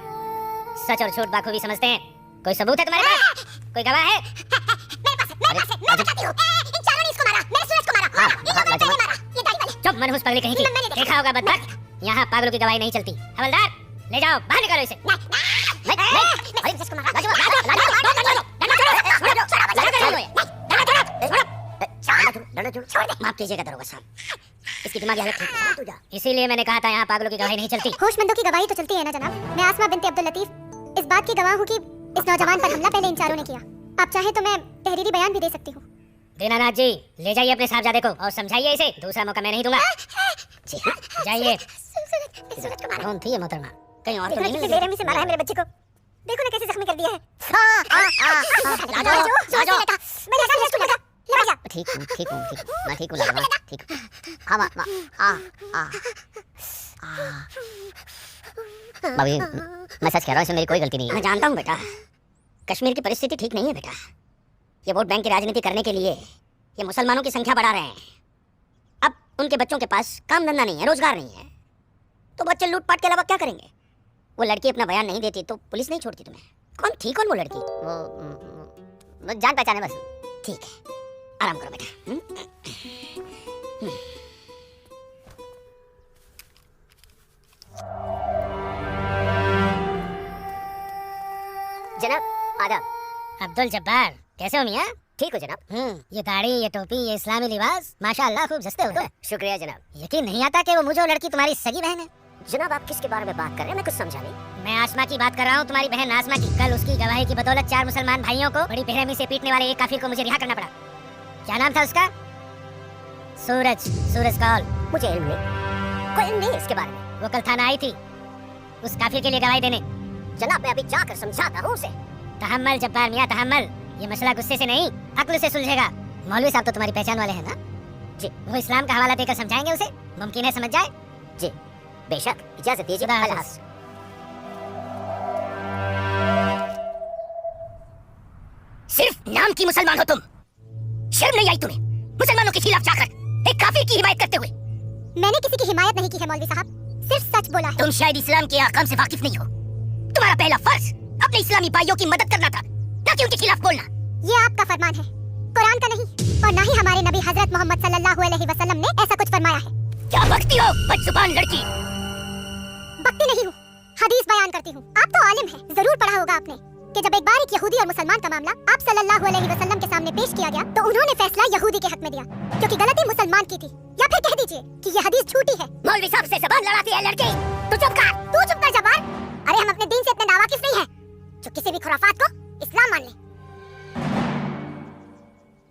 सच और झूठ बाखूबी समझते हैं। कोई सबूत है तुम्हारे पास? कोई गवाह है? मेरे पास है, मैं बताती हूँ। इन चारों ने इसको मारा, मेरे सूरज को मारा। हाँ, इन लोगों ने पहले मारा, ये दाढ़ी वाले। चुप मनहूस पगली कहीं की, देखा होगा बदबख्त, यहाँ पागलों की गवाही नहीं चलती। हवलदार ले जाओ, बाहर निकालो इसे। माफ कीजिएगा दरोगा साहब, इसकी दिमागी हालत ठीक नहीं है, इसीलिए मैंने कहा था यहाँ पागलों की गवाही नहीं चलती। होशमंदों की गवाही तो चलती है ना जनाब। मैं आसमा बिनते अब्दुल लतीफ इस बात की गवाह हूँ कि इस नौजवान पर हमला पहले इन चारों ने किया। आप चाहे तो मैं तहरीरी बयान भी दे सकती हूँ। दीनानाथ जी ले जाइए अपने साहबजादे को और समझाइए इसे, दूसरा मौका मैं नहीं दूंगा। जी जाइए। कौन थी ये मोहतरमा? कहीं और तो नहीं मिली? बेरहमी से मारा है मेरे बच्चे को, देखो ना कैसे जख्मी कर दिया है। ठीक हूँ मैं ठीक हूँ लाडवा, ठीक हूँ। भाभी मैं सच कह रहा हूँ, इसमें मेरी कोई गलती नहीं है। मैं जानता हूँ बेटा, कश्मीर की परिस्थिति ठीक नहीं है बेटा। ये वोट बैंक की राजनीति करने के लिए ये मुसलमानों की संख्या बढ़ा रहे हैं। अब उनके बच्चों के पास काम धंधा नहीं है, रोजगार नहीं है, तो बच्चे लूटपाट के अलावा क्या करेंगे? वो लड़की अपना बयान नहीं देती तो पुलिस नहीं छोड़ती तुम्हें। कौन थी वो लड़की? वो जान पहचाने बस। ठीक है, आराम करो बेटा। जनाब आदाब। अब्दुल जब्बार कैसे हो मियाँ? ठीक हो जनाब। ये दाढ़ी, ये टोपी, ये इस्लामी लिबास, माशाअल्लाह खूब जचते हो तो। शुक्रिया जनाब। यकीन नहीं आता कि वो मुझे लड़की तुम्हारी सगी बहन है। जनाब आप किसके बारे में बात कर रहे हैं? मैं कुछ समझा नहीं। मैं आसमा की बात कर रहा हूँ, तुम्हारी बहन आसमा की। कल उसकी गवाही की बदौलत 4 मुसलमान भाइयों को बड़ी बेरहमी से पीटने वाले एक काफिर को मुझे रिहा करना पड़ा। क्या नाम था उसका? सूरज, सूरज कौल। मुझे इल्म नहीं, कोई इल्म नहीं इसके बारे में। वो कल थाना आई थी उस काफिर के लिए गवाही देने। जनाब मैं अभी जाकर समझाता हूँ उसे। तहम्मल जब्बार मियां, तहम्मल। ये मसला गुस्से से नहीं, अक्ल से सुलझेगा। मौलवी साहब तो तुम्हारी पहचान वाले हैं ना? जी। वो इस्लाम का हवाला देकर समझाएंगे उसे, मुमकिन है समझ जाए। जी बेशक, इजाजत दीजिए। खुदा अल्लाह हाफ़िज़। सिर्फ नाम की मुसलमान हो तुम, शर्म नहीं आई तुम्हें मुसलमानों के खिलाफ जाकर एक काफिर की हिमायत करते हुए? मैंने किसी की हिमायत नहीं की है मौलवी साहब, सिर्फ सच बोला है। तुम शायद इस्लाम के अहकाम से वाकिफ नहीं हो। तुम्हारा पहला फर्ज अपने इस्लामी भाइयों की मदद करना था, ना कि उनके खिलाफ बोलना। ये आपका फरमान है, कुरान का नहीं, और ना ही हमारे नबी हजरत मोहम्मद सल्लल्लाहु अलैहि वसल्लम ने ऐसा कुछ फरमाया है। क्या बकती हो बदजुबान लड़की? बकती नहीं हूँ, हदीस बयान करती हूँ। आप तो आलिम हैं, जरूर पढ़ा होगा आपने कि जब एक बार एक यहूदी और मुसलमान का मामला आप सल्लल्लाहु अलैहि वसल्लम के सामने पेश किया गया तो उन्होंने फैसला यहूदी के हक में दिया, क्योंकि गलती मुसलमान की थी। या फिर कह दीजिए कि ये हदीस झूठी है। मौलवी साहब से जबान लड़ाती है लड़की, तू चुप कर। तू चुप कर जबान। अरे हम अपने दीन से इतने नावाकिफ नहीं है जो किसी भी खुराफात को इस्लाम मान ले।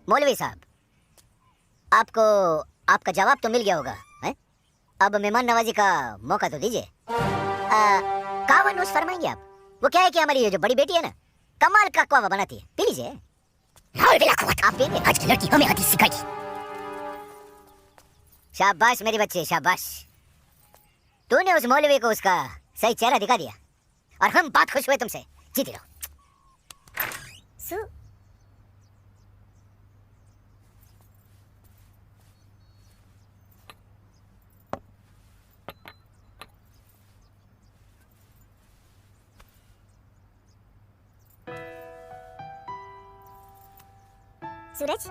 मौलवी साहब, आपको आपका जवाब तो मिल गया होगा, हैं? अब मेहमान नवाजी का मौका तो दीजिए। कहवा नोश फरमाएंगे आप? वो क्या है कि हमारी ये जो बड़ी बेटी है ना, कमाल का कहवा बनाती है, पी लीजिए। आप पी ले, आज की लड़की हमें हदीस सिखाएगी। शाबाश मेरी बच्ची, शाबाश। तूने उस मौलवी को उसका सही चेहरा दिखा दिया और हम बात खुश हुए तुमसे। जीती रहो। सु सूरज,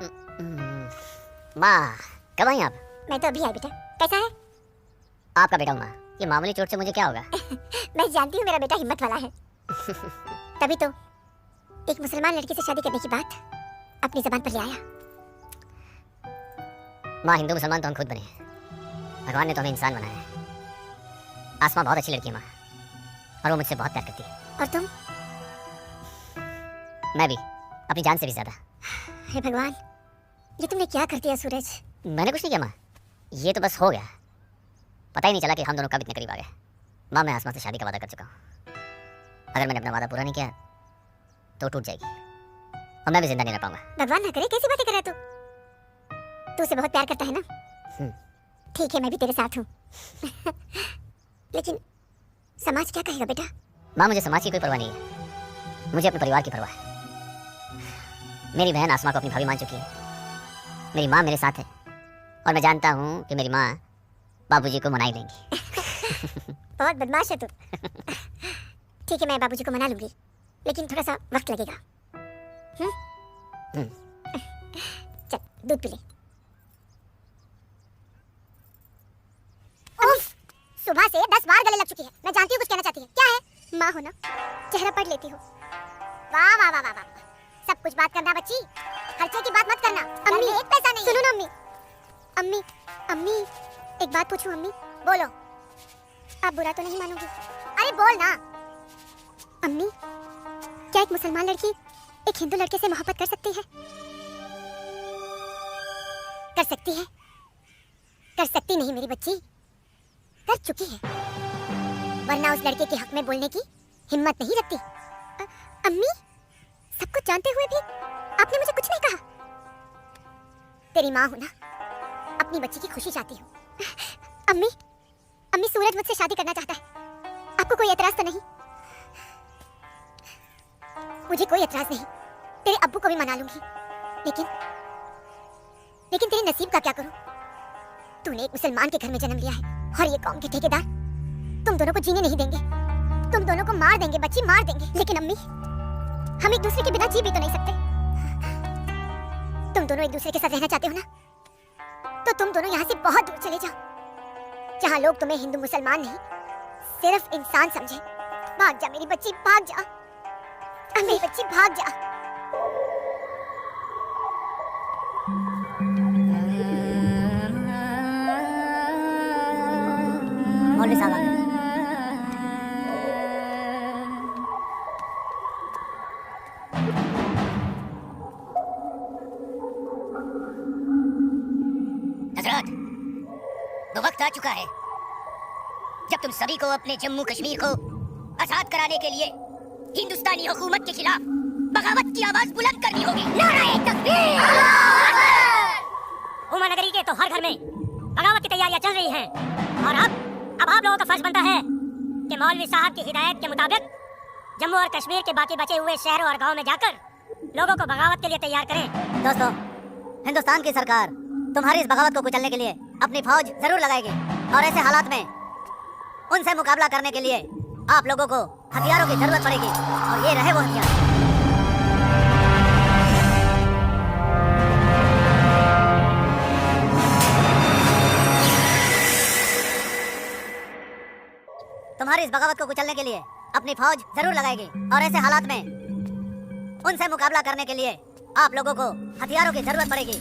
माँ कब आई आप? मैं तो अभी आई बेटा। कैसा है? आपका बेटा हूँ माँ, ये मामूली चोट से मुझे क्या होगा? मैं जानती हूँ मेरा बेटा हिम्मत वाला है। तभी तो एक मुसलमान लड़की से शादी करने की बात अपनी जबान पर ले आया। माँ हिंदू मुसलमान तो हम खुद बने हैं, भगवान ने तो हमें इंसान बनाया है। आसमां बहुत अच्छी लड़की है माँ, और वो मुझसे बहुत प्यार करती है। और तुम? मैं भी, अपनी जान से भी ज्यादा। हे भगवान, ये तुमने क्या कर दिया सूरज? मैंने कुछ नहीं किया माँ, ये तो बस हो गया। पता ही नहीं चला कि हम दोनों कब इतने करीब आ गए। माँ मैं आसमां से शादी का वादा कर चुका हूँ, अगर मैंने अपना वादा पूरा नहीं किया तो टूट जाएगी और मैं भी जिंदा नहीं रह पाऊंगा। भगवान ना करे, कैसी बातें कर रहा तू उसे बहुत प्यार करता है ना? ठीक है, मैं भी तेरे साथ हूँ। लेकिन समाज क्या कहेगा बेटा? माँ मुझे समाज की कोई परवाह नहीं है, मुझे अपने परिवार की परवाह है। मेरी बहन आसमा को अपनी भाभी मान चुकी है, मेरी माँ मेरे साथ है, और मैं जानता हूँ कि मेरी माँ बाबूजी को मना ही लेंगी। बहुत बदमाश है तू। ठीक है, मैं बाबूजी को मना लूंगी, लेकिन थोड़ा सा वक्त लगेगा। चल दूध पी ले। उफ, सुबह से 10 बार गले लग चुकी है। मैं जानती हूँ कुछ कहना चाहती है। क्या है? माँ हो ना, चेहरा पढ़ लेती हो। वाह वाह वाह वाह वाह, सब कुछ बात करना बच्ची, खर्चे की बात मत करना। अम्मी एक पैसा नहीं। सुनो ना अम्मी, अम्मी अम्मी एक बात पूछूं अम्मी? बोलो। आप बुरा तो नहीं मानोगी? अरे बोल ना। अम्मी, क्या एक मुसलमान लड़की एक हिंदू लड़के से मोहब्बत कर सकती है? कर सकती है? कर सकती नहीं मेरी बच्ची, कर चुकी है, वरना उस लड़के के हक में बोलने की हिम्मत नहीं रखती। अम्मी, सब कुछ जानते हुए भी आपने मुझे कुछ नहीं कहा। तेरी माँ हूं ना, अपनी बच्ची की खुशी चाहती हूँ। अम्मी, अम्मी सूरज मुझसे शादी करना चाहता है, आपको कोई एतराज तो नहीं? मुझे कोई एतराज नहीं, तेरे अब्बू को भी मना लूंगी, लेकिन तेरे नसीब का क्या करूं? तूने एक मुसलमान के घर में जन्म लिया है, और ये कौम के ठेकेदार तुम दोनों को जीने नहीं देंगे, तुम दोनों को मार देंगे बच्ची, मार देंगे। लेकिन अम्मी, हम एक दूसरे के बिना जी भी तो नहीं सकते। तुम दोनों एक दूसरे के साथ रहना चाहते हो ना, तो तुम दोनों यहाँ से बहुत दूर चले जाओ, जहाँ लोग तुम्हें हिंदू मुसलमान नहीं, सिर्फ इंसान समझे। भाग जा मेरी बच्ची, भाग जा मेरी बच्ची, भाग जा। मौलवी साहब आ गए। हजरत, वो वक्त आ चुका है जब तुम सभी को अपने जम्मू कश्मीर को आजाद कराने के लिए हिंदुस्तानी हुकूमत के खिलाफ बगावत की आवाज बुलंद करनी होगी। नारे तकबीर! उमा नगरी के तो हर घर में बगावत की तैयारियां चल रही हैं और अब आप लोगों का फर्ज बनता है कि मौलवी साहब की हिदायत के मुताबिक जम्मू और कश्मीर के बाकी बचे हुए शहरों और गांव में जाकर लोगों को बगावत के लिए तैयार करें। दोस्तों, हिंदुस्तान की सरकार तुम्हारी इस बगावत को कुचलने के लिए अपनी फौज जरूर लगाएगी और ऐसे हालात में उनसे मुकाबला करने के लिए आप लोगों को हथियारों की जरूरत पड़ेगी और ये रहे वो हथियार। तुम्हारी इस बगावत को कुचलने के लिए अपनी फौज जरूर लगाएगी और ऐसे हालात में उनसे मुकाबला करने के लिए आप लोगों को हथियारों की जरूरत पड़ेगी।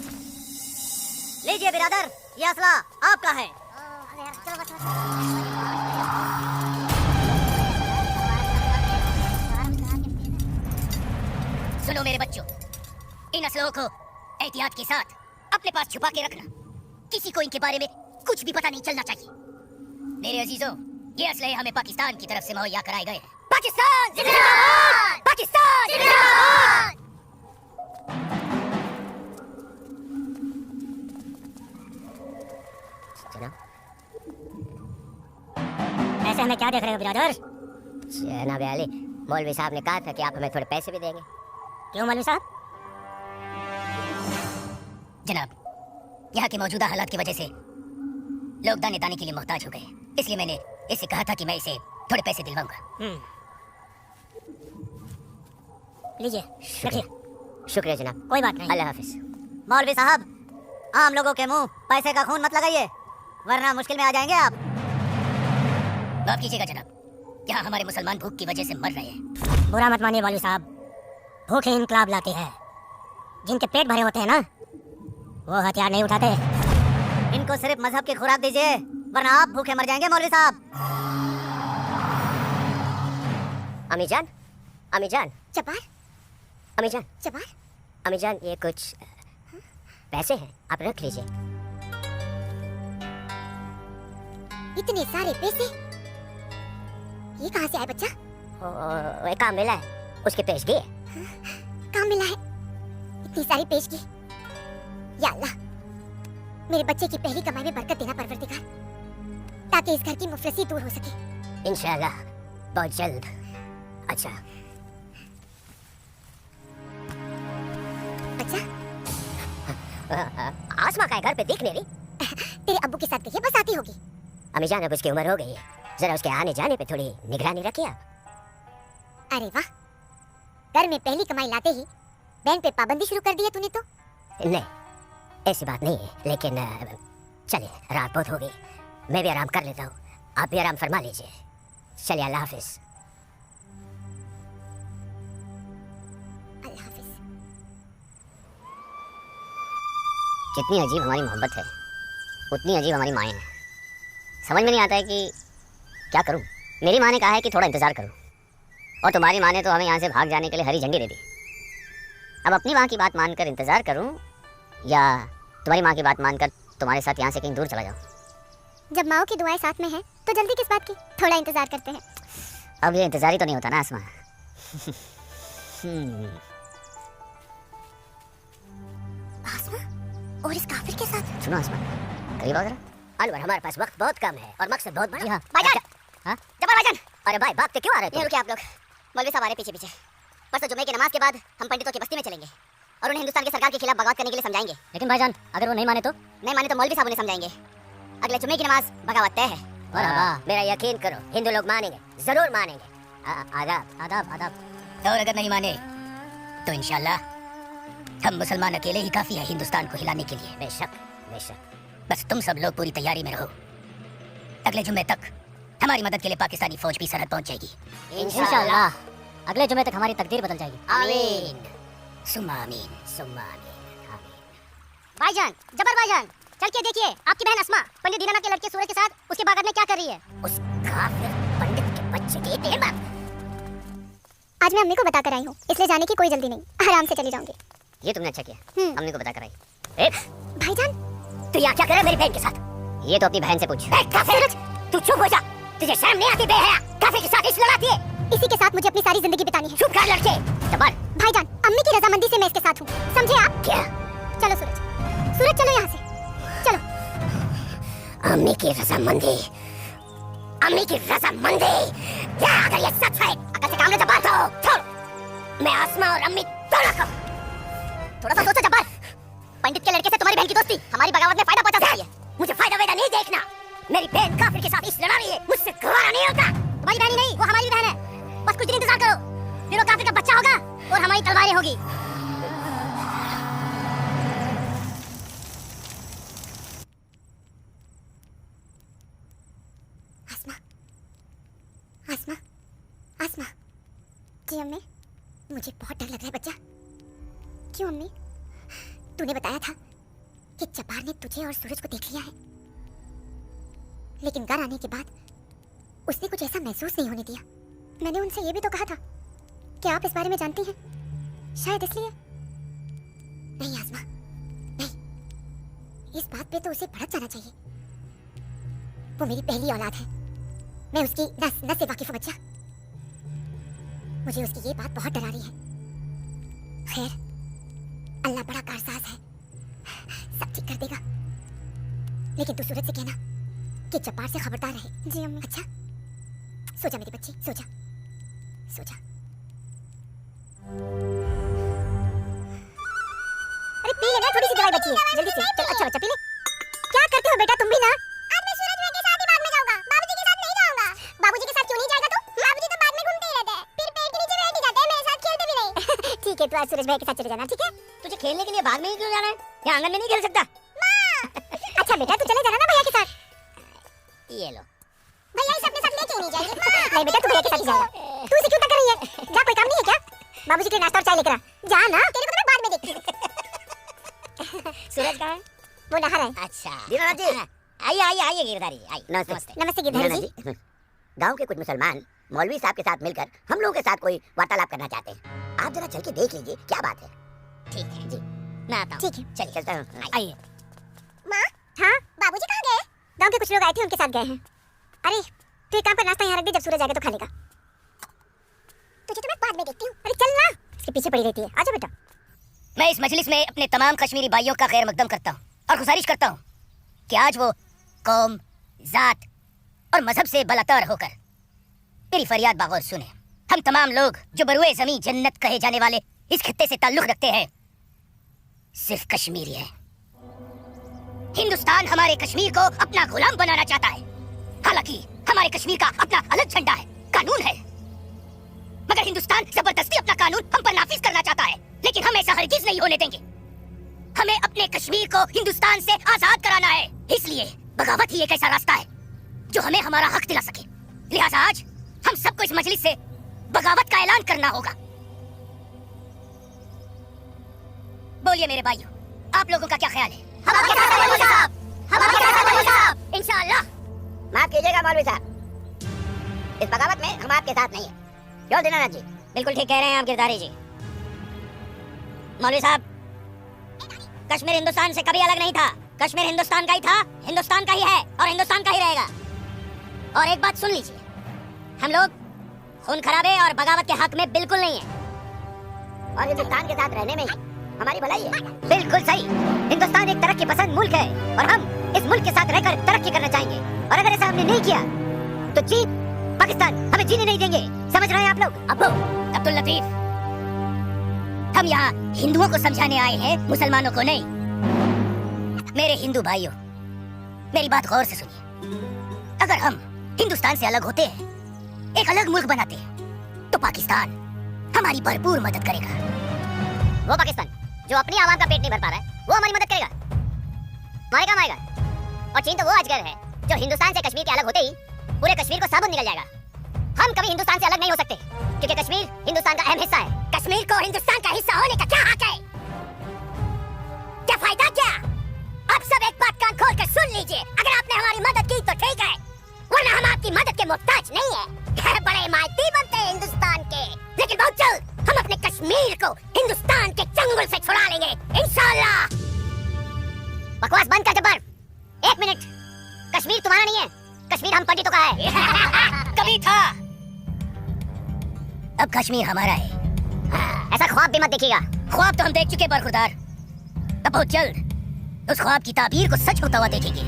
लीजिए बिरादर, ये असला आपका है। सुनो मेरे बच्चों, इन असलों को एहतियात के साथ अपने पास छुपा के रखना। किसी को इनके बारे में कुछ भी पता नहीं चलना चाहिए। मेरे अजीजों, ये असले हमें पाकिस्तान की तरफ से मुहैया कराए गए हैं। पाकिस्तान जिंदाबाद! पाकिस्तान जिंदाबाद! ऐसे हमें क्या देख रहे हो बिरादर? जनाब अली, मौलवी साहब ने कहा था कि आप हमें थोड़े पैसे भी देंगे। क्यों मौलवी साहब? जनाब, यहाँ के मौजूदा हालात की वजह से लोग दाने दाने के लिए मोहताज हो गए, इसलिए मैंने इससे कहा था कि मैं इसे थोड़े पैसे दिलवाऊंगा। लीजिए, रखिए। शुक्रिया जनाब। कोई बात नहीं। अल्लाह हाफिज। मौलवी साहब, आम लोगों के मुंह पैसे का खून मत लगाइए, वरना मुश्किल में आ जाएंगे आप। माफ कीजिएगा जनाब, यहाँ हमारे मुसलमान भूख की वजह से मर रहे हैं। बुरा मत मानिए मौलवी साहब, भूख ही इनकलाब लाती है। जिनके पेट भरे होते हैं ना, वो हथियार नहीं उठाते। इनको सिर्फ मजहब की खुराक दीजिए, वरना आप भूखे मर जाएंगे मौलवी साहब। अम्मी जान, अम्मी जान, जब्बार, अम्मी जान, जब्बार, अम्मी जान, ये कुछ पैसे हैं, आप रख लीजिए। इतने सारे पैसे ये कहाँ से आए बच्चा? एक काम मिला है, उसकी पेशगी है। काम मिला है? इतनी सारी पेशगी? या अल्लाह, मेरे बच्चे की पहली कमाई में बरकत देना परवरदिगार, ताकि इस घर की मुफलिसी दूर हो सके। इंशाल्लाह बहुत जल्द। अच्छा बच्चा, आसमा का घर पे दिख नहीं रही। तेरे अब्बू के साथ गई है, बस आती होगी। अम्मी जान, अब उसकी उम्र हो गई है, जरा उसके आने जाने पे थोड़ी निगरानी रखिए आप। अरे वाह, घर में पहली कमाई लाते ही बहन पे पाबंदी शुरू कर दी है तूने तो। नहीं, ऐसी बात नहीं है, लेकिन चलिए, रात बहुत हो गई, मैं भी आराम कर लेता हूँ, आप भी आराम फरमा लीजिए। चलिए, अल्लाह हाफिज। अल्लाह हाफिज। जितनी अजीब हमारी मोहब्बत है, उतनी अजीब हमारी माएँ हैं। समझ में नहीं आता है कि क्या करूं। मेरी माँ ने कहा है कि थोड़ा इंतज़ार करो, और तुम्हारी माँ ने तो हमें यहाँ से भाग जाने के लिए हरी झंडी दे दी। अब अपनी माँ की बात मानकर इंतज़ार करूं या तुम्हारी माँ की बात मानकर तुम्हारे साथ यहाँ से कहीं दूर चला जाऊं। जब माओ की दुआएं साथ में हैं, तो जल्दी किस बात की? थोड़ा इंतजार करते हैं। अब ये इंतज़ार ही तो नहीं होता ना आसमा। आसमा और इस काफिर के साथ? सुनो आसमा, करीब आओ जरा। अलवर, हमारे पास वक्त बहुत कम है और मकसद बहुत बड़ा। भाईजान! हाँ? जब्बार भाईजान! अरे भाई, भागते क्यों आ रहे नहीं हो? रुके आप लोग, मौलवी साहब आ रहे पीछे पीछे। परसों जुमे की नमाज के बाद हम पंडितों की बस्ती में चलेंगे और उन्हें हिंदुस्तान की सरकार के खिलाफ बगावत करने के लिए समझाएंगे। लेकिन भाईजान, अगर वो नहीं माने तो? नहीं माने तो मौलवी साहब उन्हें समझाएंगे। अगले जुमे की नमाज बगावत तय है। मेरा यकीन करो, हिंदू लोग मानेंगे, जरूर मानेंगे। आदाब आदाब आदाब। और अगर नहीं माने तो इंशाल्लाह हम मुसलमान अकेले ही काफी है हिंदुस्तान को हिलाने के लिए। बेशक बेशक। बस तुम सब लोग पूरी तैयारी में रहो। अगले जुमे तक हमारी मदद के लिए पाकिस्तानी फौज भी सरहद पहुंच जाएगी। इंशाल्लाह अगले जुमे तक हमारी तकदीर बदल जाएगी। आमीन सुम्मा आमीन। सुम्मा आमीन। भाईजान, जब्बार भाईजान, चल के देखिए आपकी बहन अस्मा पंडित दीनानाथ के लड़के सूरज के साथ उसके बागान में क्या कर रही है। उस काफिर पंडित के बच्चे की इतनी हिम्मत। आज मैं अम्मी को बताकर आई हूँ, इसलिए जाने की कोई जल्दी नहीं, आराम से चली जाऊंगी। ये तुमने अच्छा किया, अम्मी को बता कर आई। भाईजान, तू यहाँ क्या कर रहा है मेरी बहन के साथ? ये तो अपनी बहन से पूछ। सूरज, तू चुप हो जा। तुझे शर्म नहीं आती बेहया? काफिर के साथ इश्क लड़ाती है। इसी के साथ मुझे अपनी सारी जिंदगी बितानी है। चुप कर लड़के। जब्बार। भाईजान, अम्मी की रजामंदी से मैं इसके साथ हूँ, समझे आप? क्या? चलो सूरज, सूरज चलो यहाँ से, चलो। अम्मी की रजामंदी, अम्मी की रजामंदी। क्या अगर ये सच है? अगर से काम ले जब्बार, छोड़। मैं आसमा और अम्मी दोनों को। थोड़ा सा सोचो जब्बार। पंडित के लड़के से तुम्हारी बहन की दोस्ती हमारी बगावत में फायदा पहुंचा सकती है। मुझे फायदा वेदा नहीं देखना। मेरी बहन काफिर के साथ इश्क लड़ा रही है, मुझसे गवारा नहीं होता। तुम्हारी बहन नहीं, वो हमारी बहन है। बस कुछ दिन इंतजार करो, फिर वो काफिर का बच्चा होगा और हमारी तलवारें होगी। आसमा, आसमा, आसमा। जी अम्मी, मुझे बहुत डर लग रहा है बच्चा। क्यों अम्मी? तूने बताया था कि जब्बार ने तुझे और सूरज को देख लिया है, लेकिन घर आने के बाद उसने कुछ ऐसा महसूस नहीं होने दिया। मैंने उनसे ये भी तो कहा था कि आप इस बारे में जानती हैं, शायद इसलिए। नहीं आसमा, नहीं, इस बात पे तो उसे भड़क जाना चाहिए। वो मेरी पहली औलाद है, मैं उसकी नस नस से वाकिफ हूं बच्चा। मुझे उसकी ये बात बहुत डरा रही है। खैर, अल्लाह बड़ा कारसाज है, सब ठीक कर देगा। लेकिन तू सूरज से कहना कि जब्बार से खबरदार रहे। जी अम्मी। अच्छा, सो जा मेरी बच्ची, सो जा, सो जा। अरे पी ले ना, थोड़ी सी दवाई बची है, जल्दी से चल। अच्छा बच्चा, पी ले। क्या करते हो बेटा तुम भी ना? आज मैं सूरज भाई के साथ ही बाद में जाऊंगा, बाबूजी के साथ नहीं जाऊंगा। बाबूजी के साथ क्यों नहीं जाएगा तू? बाबूजी तो बाद में घूमते ही रहते हैं, फिर पेड़ के नीचे बैठ ही जाते हैं, मेरे साथ खेलते भी नहीं। ठीक है, तू आज सूरज भाई के साथ चले जाना, ठीक है? तुझे खेलने के लिए बाद में ही क्यों जाना है? यहाँ आंगन में नहीं खेल सकता? अच्छा बेटा, तू चले जाना ना भैया के साथ। ये लो। भैया इसे अपने साथ लेके नहीं जाएंगे। नहीं बेटा, तू भैया के साथ ही जाएगा। तू इसे क्यों तक कर रही है? जा, कोई काम नहीं है क्या? बाबूजी के लिए नाश्ता और चाय लेकर आ। जा ना, तेरे को तो मैं बाद में देखती हूँ। सूरज कहाँ है? वो नहा रहा है। अच्छा दीनानाथ जी, आइए आइए आइए गिरधारी जी, आइए। नमस्ते। नमस्ते गिरधारी जी। गांव के कुछ मुसलमान मौलवी साहब के साथ मिलकर हम लोगों के साथ कोई वार्तालाप करना चाहते हैं। आप जरा चल के देख लीजिए क्या बात है। ठीक है जी, मैं आता हूँ। ठीक है, चलिए चलता हूँ। आइए। माँ। हाँ, बाबूजी कहाँ गए? गांव के कुछ लोग आए थे, उनके साथ गए हैं। अरे तू एक काम कर, नाश्ता यहाँ रख दे, जब सूरज आएगा तो खा लेगा। तुझे तो मैं बाद में देखती हूँ। अरे चल ना, इसके पीछे पड़ी रहती है। आजा बेटा। मैं इस मजलिस में अपने तमाम कश्मीरी भाइयों का खैर मकदम करता हूँ और गुजारिश करता हूँ कि आज वो कौम, जात और मजहब से बलातर होकर मेरी फरियाद बागौर सुने। हम तमाम लोग जो बरुए जमीन जन्नत कहे जाने वाले इस खित्ते से ताल्लुक रखते हैं, सिर्फ कश्मीरी है। हिंदुस्तान हमारे कश्मीर को अपना गुलाम बनाना चाहता है। हालांकि हमारे कश्मीर का अपना अलग झंडा है, कानून है, मगर हिंदुस्तान जबरदस्ती अपना कानून हम पर नाफिज करना चाहता है। लेकिन हम ऐसा हरगिज नहीं होने देंगे। हमें अपने कश्मीर को हिंदुस्तान से आजाद कराना है। इसलिए बगावत ही एक ऐसा रास्ता है जो हमें हमारा हक दिला सके। लिहाजा आज हम सबको इस मजलिस से बगावत का ऐलान करना होगा। बोलिए मेरे भाइयों, आप लोगों का क्या ख्याल है? हम आपके साथ हैं मौलवी साहब। हम आपके साथ हैं मौलवी साहब। इंशाअल्लाह। माफ कीजिएगा मौलवी साहब, इस बगावत में हम आपके साथ नहीं है। क्यों दीनानाथ जी? बिल्कुल ठीक कह रहे हैं आप गिरधारी जी। मौलवी साहब, कश्मीर हिंदुस्तान से कभी अलग नहीं था। कश्मीर हिंदुस्तान का ही था, हिंदुस्तान का ही है और हिंदुस्तान का ही रहेगा। और एक बात सुन लीजिए, हम लोग खून खराबे और बगावत के हक में बिल्कुल नहीं है। और हिंदुस्तान के साथ रहने में हमारी भलाई है। बिल्कुल सही। हिंदुस्तान एक तरक्की पसंद मुल्क है और हम इस मुल्क के साथ रहकर तरक्की करना चाहेंगे। और अगर ऐसा हमने नहीं किया तो चीन, पाकिस्तान हमें जीने नहीं देंगे। समझ रहे हैं आप लोग? अब्बू अब्दुल लतीफ, हम यहाँ हिंदुओं को समझाने आए हैं, मुसलमानों को नहीं। मेरे हिंदू भाइयों, मेरी बात गौर से सुनिए। अगर हम हिंदुस्तान से अलग होते हैं, एक अलग मुल्क बनाते हैं, तो पाकिस्तान हमारी भरपूर मदद करेगा। वो पाकिस्तान जो अपनी आवाम का पेट नहीं भर पा रहा है, वो हमारी मदद करेगा, हमारे काम आएगा। और चीन तो वो अजगर है जो हिंदुस्तान से कश्मीर के अलग होते ही पूरे कश्मीर को साबुत निकल जाएगा। हम कभी हिंदुस्तान से अलग नहीं हो सकते, क्योंकि कश्मीर हिंदुस्तान का अहम हिस्सा है। कश्मीर को हिंदुस्तान का हिस्सा होने का क्या हक है? क्या फायदा क्या? अब सब एक बात कान खोल कर सुन लीजिए। अगर आपने हमारी मदद की तो ठीक है, वरना हम आपकी मदद के मोहताज नहीं है। बड़े हिमायती बनते हैं हिंदुस्तान के, लेकिन बहुत जल्द हम अपने कश्मीर को हिंदुस्तान के चंगुल से छुड़ा लेंगे, इंशाअल्लाह। बकवास बंद कर जब्बार। 1 मिनट, कश्मीर तुम्हारा नहीं है, कश्मीर हम पंडितों का है। कभी था, अब कश्मीर हमारा है। ऐसा ख्वाब भी मत देखिएगा, ख्वाब तो हम देख चुके बरखुरदार। अब बहुत जल्द उस ख्वाब की ताबीर को सच होता हुआ देखेंगे।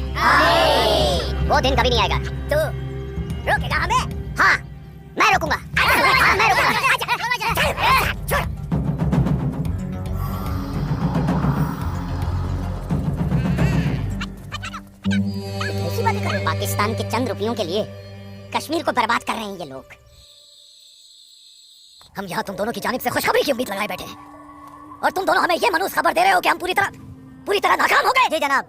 वो दिन कभी नहीं आएगा। तो रोकेगा हमें? हाँ, मैं रोकूंगा। हाँ, मैं रोकूंगा। ऐसी बातें कर रहे हो? पाकिस्तान के चंद रुपयों के लिए कश्मीर को बर्बाद कर रहे हैं ये लोग। हम यहाँ तुम दोनों की जानिब से खुशखबरी की उम्मीद लगाए बैठे हैं, और तुम दोनों हमें ये मनूस खबर दे रहे हो कि हम पूरी तरह नाकाम हो गए। जी जनाब,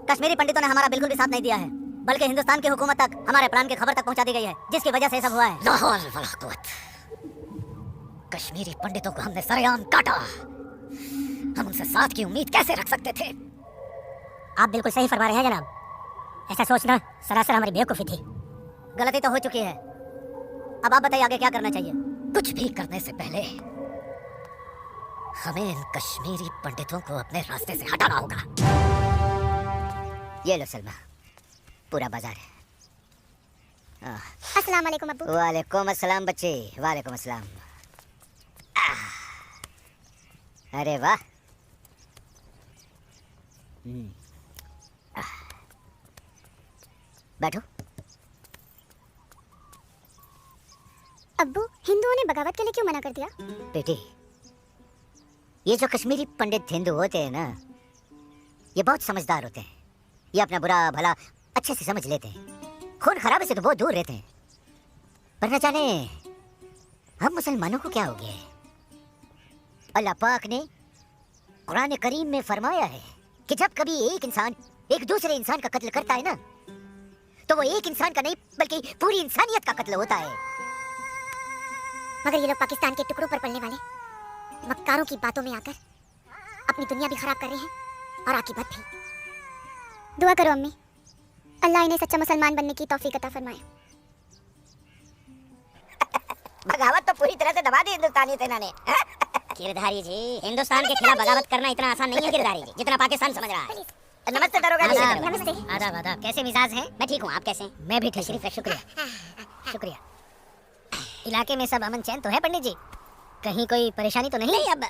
कश्मीरी पंडितों ने हमारा बिल्कुल भी साथ नहीं दिया है, बल्कि हिंदुस्तान की हुकूमत तक हमारे प्लान की खबर तक पहुंचा दी गई है, जिसकी वजह से सब हुआ है। लाहौल वला कुव्वत। कश्मीरी पंडितों को हमने सरेआम काटा। हम उनसे साथ की उम्मीद कैसे रख सकते थे? आप बिल्कुल सही फरमा रहे हैं जनाब। ऐसा सोचना सरासर हमारी बेवकूफी थी। गलती तो हो चुकी है, अब आप बताइए आगे क्या करना चाहिए? कुछ भी करने से पहले हमें इन कश्मीरी पंडितों को अपने रास्ते से हटाना होगा। ये लो सलमा, पूरा बाजार है। अस्सलाम वालेकुम अब्बू। वालेकुम अस्सलाम बच्चे, वालेकुम अस्सलाम। अरे वाह। बैठो। अब्बू, हिंदुओं ने बगावत के लिए क्यों मना कर दिया? बेटी, ये जो कश्मीरी पंडित हिंदू होते हैं ना, ये बहुत समझदार होते हैं। ये अपना बुरा भला अच्छे से समझ लेते हैं, खून खराबे से तो बहुत दूर रहते हैं। पर न जाने हम मुसलमानों को क्या हो गया है। अल्लाह पाक ने कुरान करीम में फरमाया है कि जब कभी एक इंसान एक दूसरे इंसान का कत्ल करता है ना, तो वो एक इंसान का नहीं बल्कि पूरी इंसानियत का कत्ल होता है। मगर ये लोग पाकिस्तान के टुकड़ों पर पलने वाले मक्कारों की बातों में आकर अपनी दुनिया भी खराब कर रहे हैं और आकीबत भी। दुआ करो अम्मी, अल्लाह इन्हें सच्चा मुसलमान बनने की तौफीक अता फरमाए। बगावत तो पूरी तरह से दबा दी हिंदुस्तानी सेना ने। गिरधारी जी, हिंदुस्तान के खिलाफ बगावत करना इतना आसान नहीं है गिरधारी जी, जितना पाकिस्तान समझ रहा है। नमस्ते दरोगा जी। आदाब। नमस्ते। आदाब आदाब। कैसे मिजाज हैं? मैं ठीक हूँ, आप कैसे हैं? मैं भी ठीक। शरीफ है, शुक्रिया शुक्रिया। इलाके में सब अमन चैन तो है पंडित जी? कहीं कोई परेशानी तो नहीं? नहीं, अब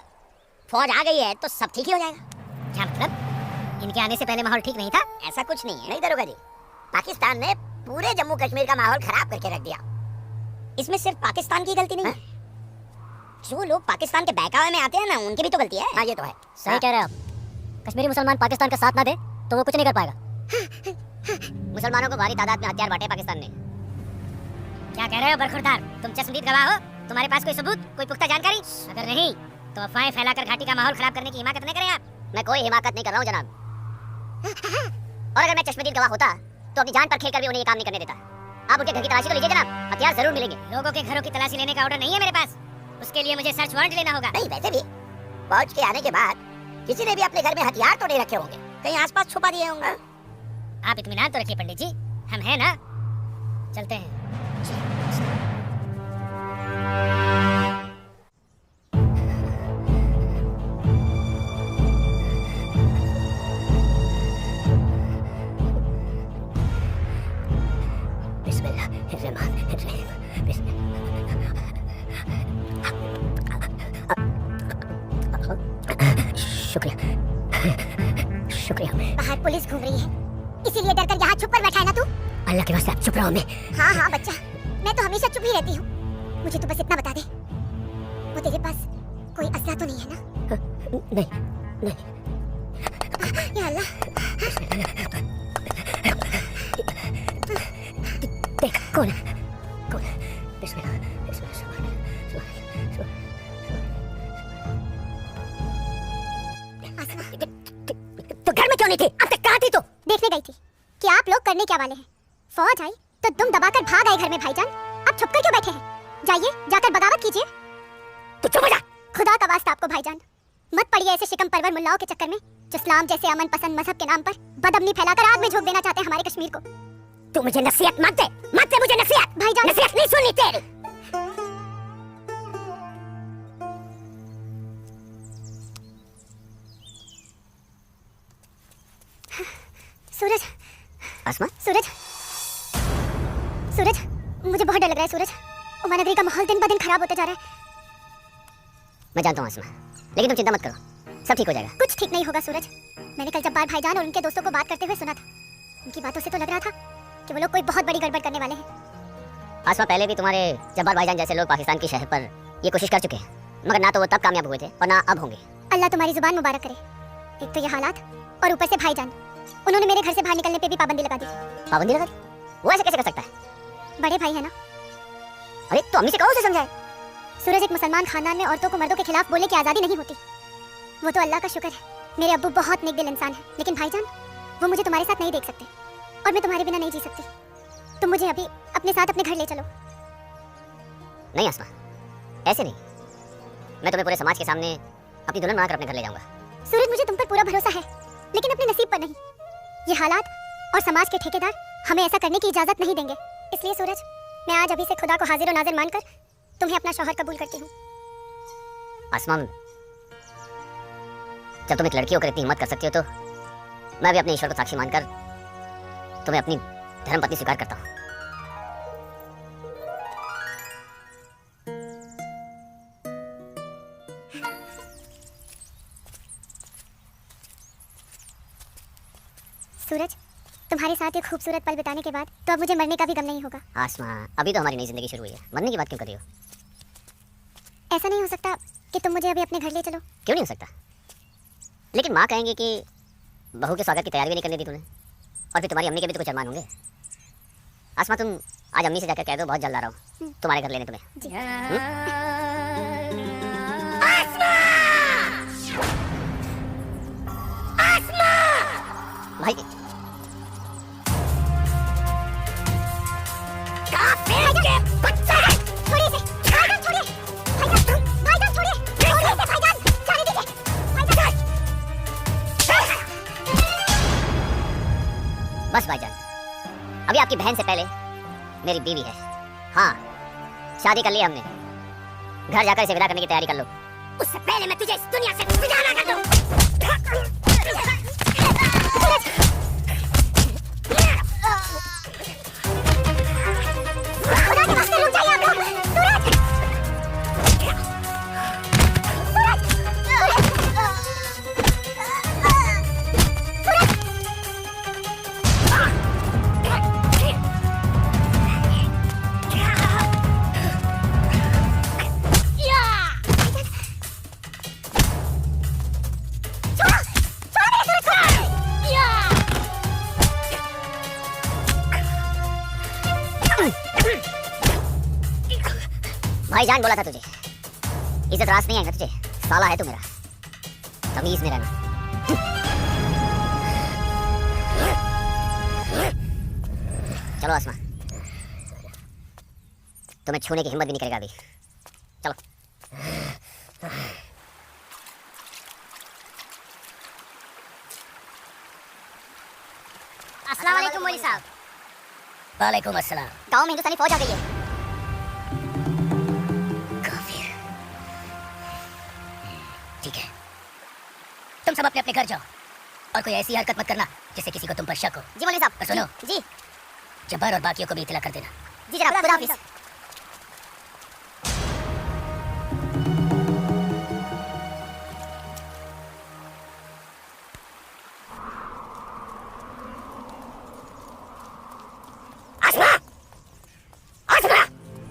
फौज आ गई है तो सब ठीक ही हो जाएगा। क्या मतलब? इनके आने से पहले माहौल ठीक नहीं था? ऐसा कुछ नहीं है। नहीं दरोगा जी, पाकिस्तान ने पूरे जम्मू कश्मीर का माहौल खराब करके रख दिया। इसमें सिर्फ पाकिस्तान की गलती नहीं है। जो लोग पाकिस्तान के बहकावे में आते हैं ना, उनकी भी तो गलती है। हाँ, ये तो है। सही कह रहे हैं आप। कश्मीरी मुसलमान पाकिस्तान का साथ ना दे तो वो कुछ नहीं कर पाएगा। मुसलमानों को भारी तादाद में हथियार बांटे पाकिस्तान ने। क्या कह रहे हो बरखुरदार? तुम चश्मदीद गवाह हो? तुम्हारे पास कोई सबूत, कोई पुख्ता जानकारी? अगर नहीं तो अफवाहें फैलाकर घाटी का माहौल खराब करने की हिमाकत न करें आप। मैं कोई हिमाकत नहीं कर रहा हूँ जनाब। और अगर मैं चश्मदीद गवाह होता तो अपनी जान पर खेलकर भी उन्हें ये काम नहीं करने देता। आप उनके घर की तलाशी तो लीजिए जनाब, हथियार जरूर मिलेंगे। लोगों के घरों की तलाशी लेने का ऑर्डर नहीं है मेरे पास, उसके लिए मुझे सर्च वारंट लेना होगा। नहीं, वैसे भी फौज के आने के बाद किसी ने भी अपने घर में हथियार तो नहीं रखे होंगे, कहीं आसपास छुपा दिए होंगे। आप इत्मीनान तो रखिए पंडित जी, हम हैं ना। चलते हैं। शुक्रिया। बाहर पुलिस घूम रही है, इसीलिए डरकर यहाँ छुप कर बैठा है ना तू? अल्लाह के वास्ते आप चुप रहो। हाँ हाँ बच्चा, मैं तो हमेशा चुप ही रहती हूँ। मुझे तो बस इतना बता दे, वो तेरे पास कोई असला तो नहीं है ना? नहीं। या अल्लाह। देख कौन है? बिस्मिल्लाह। तो घर में क्यों नहीं थी? अब तक कहाँ थी तू? देखने गई थी कि आप लोग करने क्या वाले हैं। फौज आई तो दुम दबाकर भाग आए घर में भाईजान। अब छुप कर क्यों बैठे हैं? जाइए जाकर बगावत कीजिए। तू चुप हो जा। खुदा का वास्ता आपको भाईजान, मत पड़िए ऐसे शिकम परवर मुल्लाओं के चक्कर में जो इस्लाम जैसे अमन पसंद मजहब के नाम पर बदअमनी फैलाकर आग में झोंक देना चाहते हैं हमारे कश्मीर को। तू मुझे नसीहत मत दे मुझे नसीहत। भाईजान, नसीहत नहीं सुननी तेरी। सूरज, आसमा, सूरज, सूरज, मुझे बहुत डर लग रहा है सूरज। उमा नगरी का माहौल दिन ब दिन खराब होता जा रहा है। मैं जानता हूँ आसमा, लेकिन तुम चिंता मत करो, सब ठीक हो जाएगा। कुछ ठीक नहीं होगा सूरज। मैंने कल जब्बार भाईजान और उनके दोस्तों को बात करते हुए सुना था। उनकी बातों से तो लग रहा था कि वो लोग कोई बहुत बड़ी गड़बड़ करने वाले हैं। आसमा, पहले भी तुम्हारे जब्बार भाईजान जैसे लोग पाकिस्तान की शहर पर ये कोशिश कर चुके हैं, मगर ना तो वो तब कामयाब हुए थे और ना अब होंगे। अल्लाह तुम्हारी जुबान मुबारक करे। एक तो ये हालात और ऊपर से भाईजान, उन्होंने मेरे घर से बाहर निकलने पे भी पाबंदी लगा दी। पाबंदी लगा दी? वो ऐसे कैसे कर सकता है? बड़े भाई है ना। अरे तो अम्मी से कहो, उसे समझाए। सूरज, एक मुसलमान खानदान में औरतों को मर्दों के खिलाफ बोलने की आज़ादी नहीं होती। वो तो अल्लाह का शुक्र है, मेरे अब्बू बहुत नेक दिल इंसान है, लेकिन भाईजान वो मुझे तुम्हारे साथ नहीं देख सकते और मैं तुम्हारे बिना नहीं जी सकती। तुम मुझे अभी अपने साथ अपने घर ले चलो। नहीं आसमा, ऐसे नहीं। मैं तुम्हें पूरे समाज के सामने अपनी दुल्हन बनाकर अपने घर ले जाऊंगा। सूरज, मुझे तुम पर पूरा भरोसा है, लेकिन अपने नसीब पर नहीं। ये हालात और समाज के ठेकेदार हमें ऐसा करने की इजाजत नहीं देंगे। इसलिए सूरज, मैं आज अभी से खुदा को हाजिर और नाजिर मानकर तुम्हें अपना शौहर कबूल करती हूँ। आसमा, जब तुम एक लड़की होकर इतनी हिम्मत कर सकती हो, तो मैं भी अपने ईश्वर को साक्षी मानकर तुम्हें अपनी धर्मपत्नी स्वीकार करता हूँ। सूरज, तुम्हारे साथ ये खूबसूरत पल बिताने के बाद तो अब मुझे मरने का भी गम नहीं होगा। आसमा, अभी तो हमारी नई जिंदगी शुरू हुई है, मरने की बात क्यों कर रही हो? ऐसा नहीं हो सकता कि तुम मुझे अभी अपने घर ले चलो? क्यों नहीं हो सकता? लेकिन माँ कहेंगे कि बहू के स्वागत की तैयारी भी नहीं करने दी तूने, और फिर तुम्हारी अम्मी के भी तो कुछ अरमान होंगे। आसमा, तुम आज अम्मी से जाकर कह दो बहुत जल्द आ रहा हूँ तुम्हारे घर लेने तुम्हें। भाई बस भाईजान, अभी आपकी बहन से पहले मेरी बीवी है। हाँ, शादी कर ली हमने। घर जाकर इसे विदा करने की तैयारी कर लो। उससे पहले मैं तुझे इस दुनिया से विदा ना कर दूं। भाईजान बोला था तुझे, इज्जत रास नहीं आएगा तुझे। साला है तू मेरा, तमीज में रहना। चलो आसमा, तुम्हें छूने की हिम्मत भी नहीं करेगा अभी। चलो। अस्सलाम वालेकुम मौलवी साहब। वालेकुम अस्सलाम। गांव में हिंदुस्तानी फौज आ गई है। ठीक है, तुम सब अपने अपने घर जाओ और कोई ऐसी हरकत मत करना जिससे किसी को तुम पर शक हो। जी मौलवी साहब। और सुनो जी जब्बार और बाकियों को भी इत्तला कर देना। जी जनाब, खुदा हाफिज। आसमा, आसमा,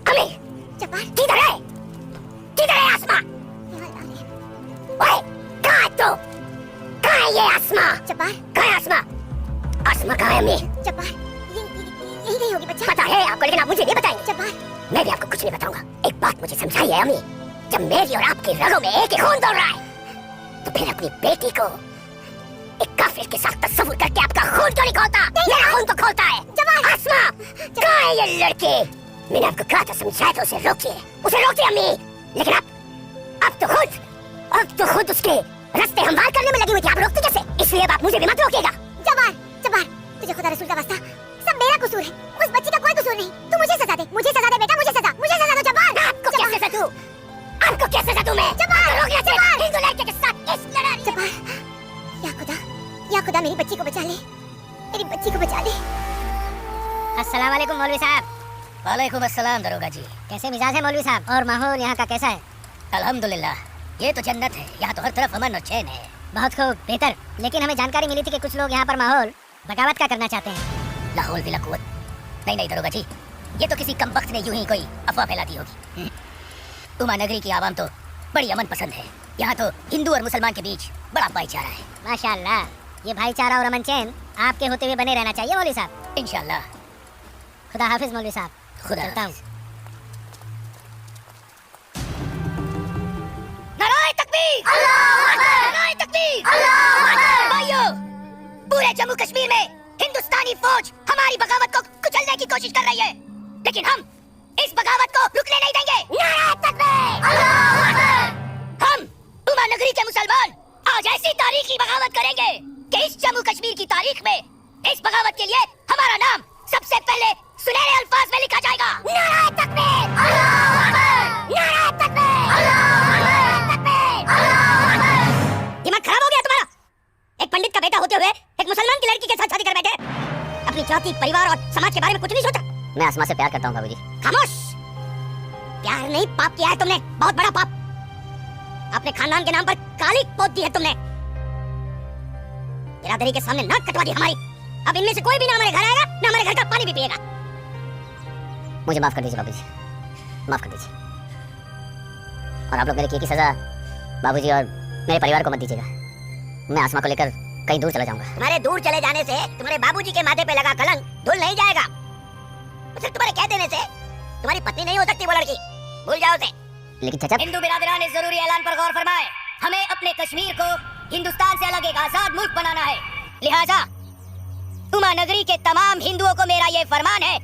अम्मी, जब्बार, किधर है? किधर है आसमा? ओए, कहाँ है तू? कहाँ है ये आसमा? जब्बार, कहाँ है आसमा? आसमा कहाँ है अम्मी? जब्बार, यही नहीं होगी बच्चा। पता है आपको, लेकिन आप मुझे नहीं बताएंगे। जब्बार, मैं भी आपको कुछ नहीं बताऊंगा। एक बात मुझे समझाइए अम्मी, जब मेरी और आपकी रगों में एक ही खून दौड़ रहा है, तो फिर अपनी बेटी को एक काफिर के साथ तस्वीर करके आपका खून क्यों नहीं खोलता? मेरा खून तो खोलता है। आसमा, कहाँ है ये लड़की? मैंने आपको कहा था, समझाया था, उसे रोकिए, अम्मी। लेकिन अब तो खुद उसके रास्ते हमवार करने में लगी हुई थी। आप रोकते कैसे? इसलिए अब आप मुझे भी मत रोकिएगा। जब्बार, जब्बार, तुझे खुदा रसूल का वास्ता, सब मेरा कसूर है, उस बच्ची का कोई कसूर नहीं। तू मुझे सजा दे, मुझे सजा दे बेटा, मुझे सजा दो जब्बार। आपको क्या सजा दूं? आपको क्या सजा दूं मैं? रोकना चाहिए हिंदू लड़के के साथ इस लड़ाई। जब्बार, या खुदा मेरी बच्ची को बचा ले। मेरी बच्ची को बचा ले। अस्सलाम वालेकुम मौलवी साहब। वालेकुम अस्सलाम दरोगा जी। कैसे मिजाज है मौलवी साहब? और माहौल यहाँ का कैसा है? अल्हम्दुलिल्लाह, ये तो जन्नत है। यहाँ तो हर तरफ अमन और चैन है। बहुत खूब, बेहतर। लेकिन हमें जानकारी मिली थी कि कुछ लोग यहाँ पर माहौल बगावत का करना चाहते हैं। लाहौल बिला कुव्वत। नहीं नहीं दरोगा जी, ये तो किसी कमबख्त ने यूं ही कोई अफवाह फैला दी होगी। उमा नगरी की आवाम तो बड़ी अमन पसंद है। यहाँ तो हिंदू और मुसलमान के बीच बड़ा भाईचारा है। माशाल्लाह, ये भाईचारा और अमन चैन आपके होते हुए बने रहना चाहिए मौलवी साहब। इंशाल्लाह। खुदा हाफिज मौलवी साहब। खुदा चलता हूँ। नाराए तकबीर! नाराए तकबीर! भाइयों, पूरे जम्मू कश्मीर में हिंदुस्तानी फौज हमारी बगावत को कुचलने की कोशिश कर रही है, लेकिन हम इस बगावत को रुकने नहीं देंगे। नाराए तकबीर! हम उमा नगरी के मुसलमान आज ऐसी तारीखी बगावत करेंगे कि इस जम्मू कश्मीर की तारीख में इस बगावत के लिए हमारा नाम सबसे पहले सुनहरे अल्फाज में लिखा जाएगा। नाराए तकबीर! नाराए तकबीर! दिमाग खराब हो गया तुम्हारा? एक पंडित का बेटा होते हुए एक मुसलमान की लड़की के साथ शादी कर बैठे। अपनी जाति, परिवार और समाज के बारे में कुछ नहीं सोचा। मैं आसमा से प्यार करता हूँ बाबूजी। खामोश! प्यार नहीं, पाप किया है तुमने, बहुत बड़ा पाप। अपने खानदान के नाम पर काली पोत दी है तुमने। बिरादरी के सामने नाक कटवा दी हमारी। अब इनमें से कोई भी ना हमारे घर आएगा, ना हमारे घर का पानी भी पिएगा। मुझे माफ कर दीजिए बाबूजी, माफ कर दीजिए। और आप लोग मेरे किए की सजा बाबूजी और मेरे परिवार को मत दीजिएगा। मैं आसमा को लेकर कहीं दूर चला जाऊंगा। तुम्हारे दूर चले जाने से तुम्हारे बाबूजी के माथे पे लगा कलंक धुल नहीं जाएगा। सिर्फ तुम्हारे कह देने से तुम्हारी पत्नी नहीं हो सकती वो लड़की, भूल जाओ उसे। लेकिन चाचा, हिंदू बिरादरान इस जरूरी ऐलान पर गौर फरमाए। हमें अपने कश्मीर को हिंदुस्तान से अलग एक आजाद मुल्क बनाना है। लिहाजा उमा नगरी के तमाम हिंदुओं को मेरा ये फरमान है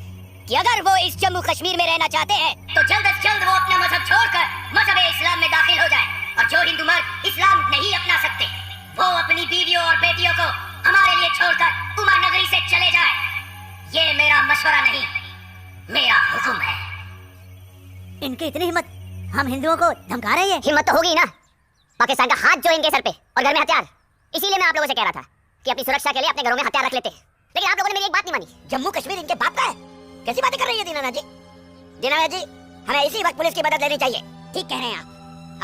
कि अगर वो इस जम्मू कश्मीर में रहना चाहते हैं तो जल्द से जल्द वो अपना मजहब छोड़कर मजहब इस्लाम में दाखिल हो जाए। और जो हिंदू मर्द इस्लाम नहीं अपना सकते वो अपनी बीवियों और बेटियों को हमारे लिए छोड़कर उमा नगरी से चले जाए। ये मेरा मशवरा नहीं, मेरा हुक्म है। इनकी इतनी हिम्मत, हम हिंदुओं को धमका रहे हैं। हिम्मत तो होगी ना। पाकिस्तान का हाथ जो इनके सर पे और घर में हथियार। इसीलिए मैं आप लोगों से कह रहा था कि अपनी सुरक्षा के लिए अपने घरों में हथियार रख लेते। लेकिन आप लोगों ने मेरी एक बात नहीं मानी। जम्मू कश्मीर इनके बाप का है। कैसी बातें कर रही है दीनानाथ जी? दीनानाथ जी, हमें इसी वक्त पुलिस की मदद लेनी चाहिए। ठीक कह रहे हैं आप।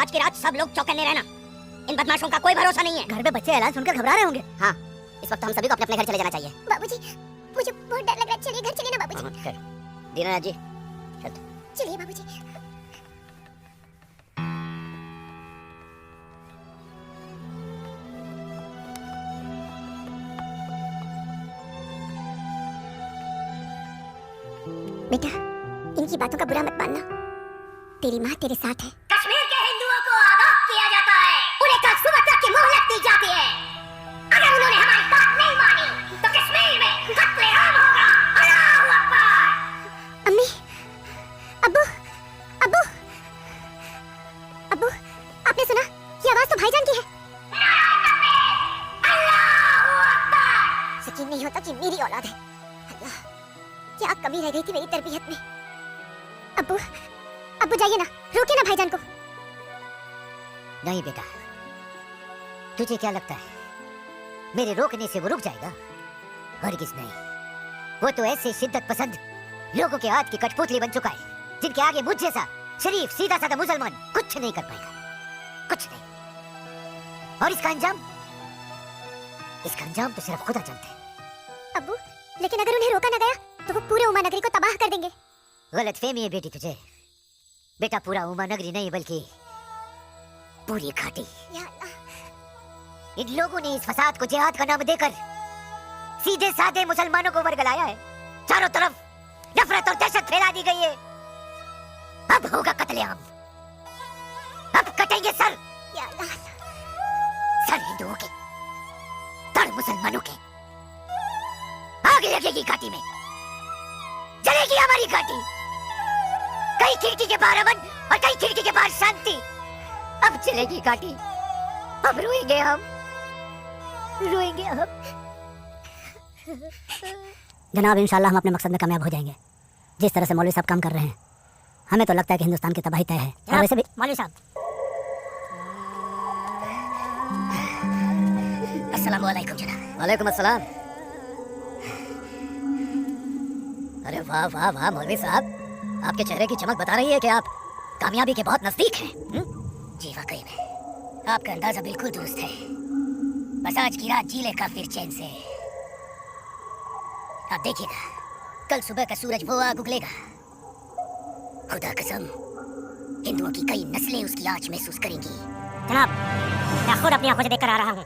आज की रात सब लोग चौकन्ने रहना। इन बदमाशों का कोई भरोसा नहीं है। घर में बच्चे ऐलान सुनकर घबरा रहे होंगे। हाँ, इस वक्त हम सभी को अपने अपने घर चले जाना चाहिए। बाबूजी, मुझे बहुत डर लग रहा है। चलिए घर चलिए ना बाबूजी। दीनानाथ जी, चलिए बाबूजी। बेटा, इनकी बातों का बुरा मत मानना। तेरी माँ तेरे साथ है। कश्मीर के हिंदुओं को आगाह किया जाता है, उन्हें कल सुबह तक की मोहलत दी जाती है। अगर उन्होंने हमारी बात नहीं मानी तो कश्मीर में कत्लेआम होगा। अल्लाहू अकबर। अम्मी, अब्बू, अब्बू, अब्बू, आपने सुना? ये आवाज तो भाईजान की है। अल्लाहू अकबर। यकीन नहीं होता कि मेरी औलाद है। अल्लाह, क्या कमी रह गई थी मेरी तरबियत में। अब्बू, अब्बू जाइए ना, रोके ना भाईजान को। नहीं बेटा, तुझे क्या लगता है मेरे रोकने से वो रुक जाएगा? हरगिज़ नहीं। वो तो ऐसे शिद्दत पसंद लोगों के हाथ की कठपुतली बन चुका है जिनके आगे मुझ जैसा शरीफ सीधा साधा मुसलमान कुछ नहीं कर पाएगा, कुछ नहीं। और इसका अंजाम तो सिर्फ खुदा जानता है। अब्बू, लेकिन अगर उन्हें रोका ना गया तो वो पूरे उमा नगरी को तबाह कर देंगे। गलतफहमी है बेटी तुझे। बेटा, पूरा उमा नगरी नहीं बल्कि पूरी घाटी। या अल्लाह, इन लोगों ने इस फसाद को जिहाद का नाम देकर सीधे साधे मुसलमानों को वर्गलाया है। चारों तरफ नफरत और दहशत फैला दी गई है। अब होगा कत्लेआम, अब कटेंगे सर। या अल्लाह, सर हिंदुओं के, धड़ मुसलमानों के। आग लगेगी घाटी में, जलेगी हमारी घाटी। कई खिड़की के बाहर अमन और कई खिड़की के बाहर शांति। अब चलेगी घाटी, अब रोएंगे हम, रोएंगे हम। जनाब, इंशाल्लाह हम अपने मकसद में कामयाब हो जाएंगे। जिस तरह से मौलवी साहब काम कर रहे हैं, हमें तो लगता है कि हिंदुस्तान की तबाही तय है। और वैसे भी मौलवी साहब, अस्सलाम वालेकुम जनाब। वालेकुम अस्सलाम। अरे वाह वाह वाह मौलवी साहब, आपके चेहरे की चमक बता रही है कि आप कामयाबी के बहुत नजदीक हैं। जी वाकई में आपका अंदाजा बिल्कुल दुरुस्त है। बस आज की रात जी ले फिर चैन से। आप देखिएगा कल सुबह का सूरज वो आग उगलेगा। खुदा कसम हिंदुओं की कई नस्लें उसकी आंच महसूस करेंगी। जनाब, मैं खुद अपनी आंखों से देखकर आ रहा हूँ।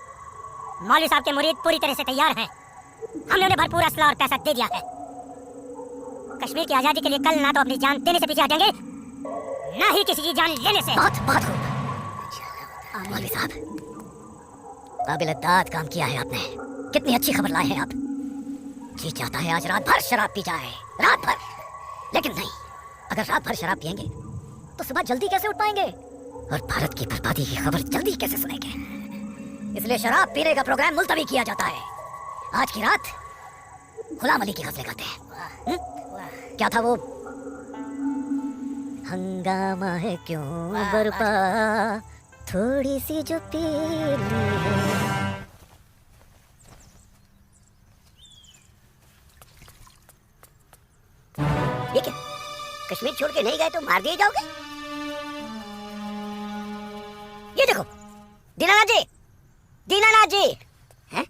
मौलवी साहब के मुरीद पूरी तरह से तैयार हैं। हमने उन्हें भरपूर असला और पैसा दे दिया है। कश्मीर की आजादी के लिए कल ना तो अपनी जान देने से पीछे हटेंगे, ना ही किसी की जान लेने से। बहुत बहुत खूब मौलवी साहब, काबिल-ए-दाद काम किया है आपने। कितनी अच्छी खबर लाए हैं आप। जी चाहता है आज रात भर शराब पी जाए, रात भर। लेकिन नहीं, अगर रात भर शराब पिएंगे तो सुबह जल्दी कैसे उठ पाएंगे और भारत की बर्बादी की खबर जल्दी कैसे सुनेंगे। इसलिए शराब पीने का प्रोग्राम मुलतवी किया जाता है। आज की रात गुलाम अली की गजलें गाते हैं। क्या था वो? हंगामा है क्यों बरपा, थोड़ी सी जो पी ली है। ये क्या, कश्मीर छोड़ के नहीं गए तो मार दिए जाओगे? ये देखो दीनानाथ जी, दीनानाथ जी। हैं?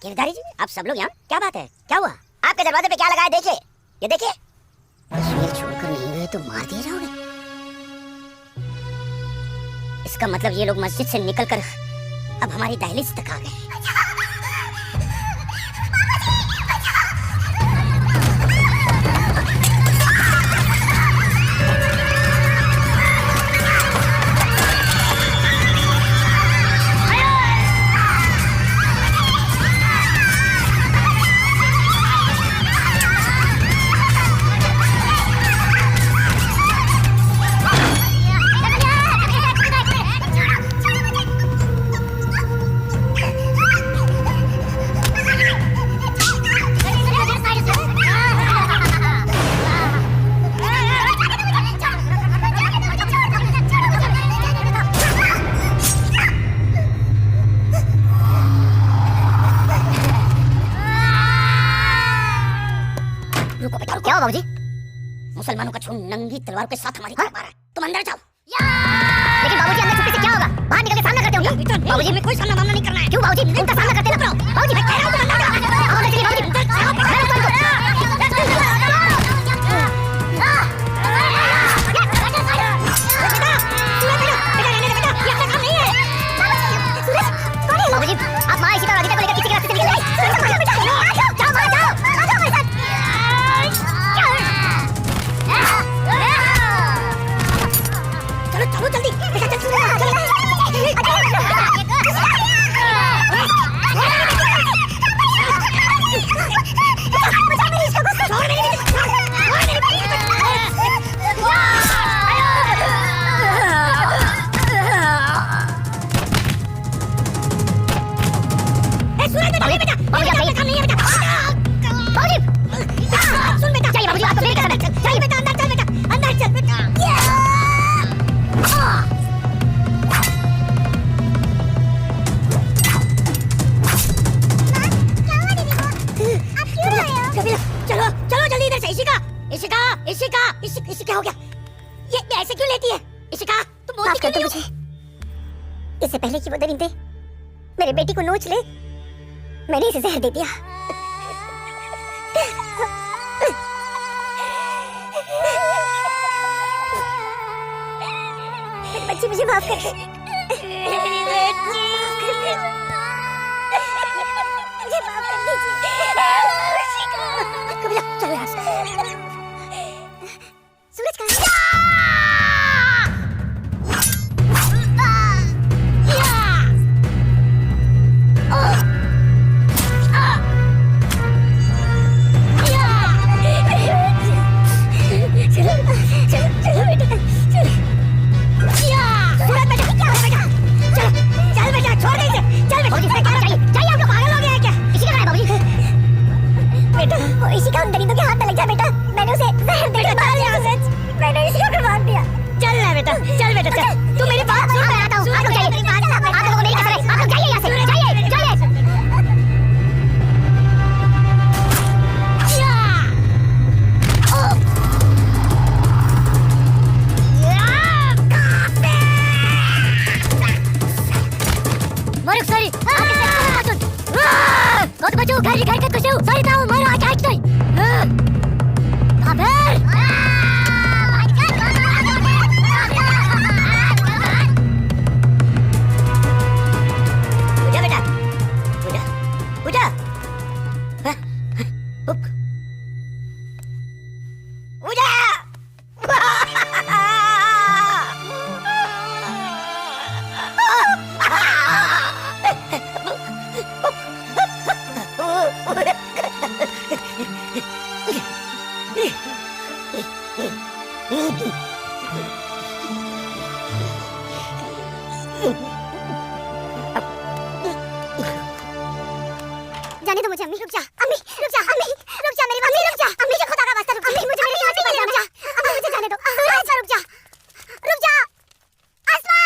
गिरधारी जी, आप सब लोग यहाँ? क्या बात है, क्या हुआ? आपके दरवाजे पे क्या लगा है देखिए, ये देखिए। कश्मीर छोड़कर नहीं गए तो मार दिए जाओगे? इसका मतलब ये लोग मस्जिद से निकलकर अब हमारी दहलीज तक आ गए। क्या हुआ बाबूजी? मुसलमानों का खून नंगी तलवार के साथ हमारी तरफ आ रहा है। तुम अंदर जाओ। लेकिन बाबूजी अंदर छुपने से क्या होगा? बाहर निकल के सामना करते होंगे। बाबूजी में कोई सामना मामला नहीं करना है। क्यों बाबूजी? उनका सामना करते ना। बाबूजी मैं कह रहा हूं तुम अंदर जाओ। अंदर चलिए बाबूजी। बाबूजी आप माँ इसी तरह को लेकर किसी के रास्ते से निकल गए। चलो जल्दी बेटा, चल इशिका हो गया। ये ऐसे क्यों लेती है? इशिका तुम बोलती क्यों नहीं हो? इससे पहले कि वो दरिंदे मेरे बेटी को नोच ले, मैंने इसे जहर दे दिया। बच्ची मुझे माफ कर दे। मुझे माफ कर दीजिए। कबिला चलो यहाँ से। सूरज कहाँ है? मेरी घर का कुछ सही था मारो अटैक नहीं काबिल पूजा बेटा पूजा पूजा जाने दो मुझे अम्मी रुक जा अम्मी रुक जा अम्मी रुक जा मेरी मम्मी रुक जा अम्मी जो खुदा का वास्ता रुक अम्मी मुझे मेरी जान से रुक जा अम्मी मुझे जाने दो आसमा रुक जा आसमा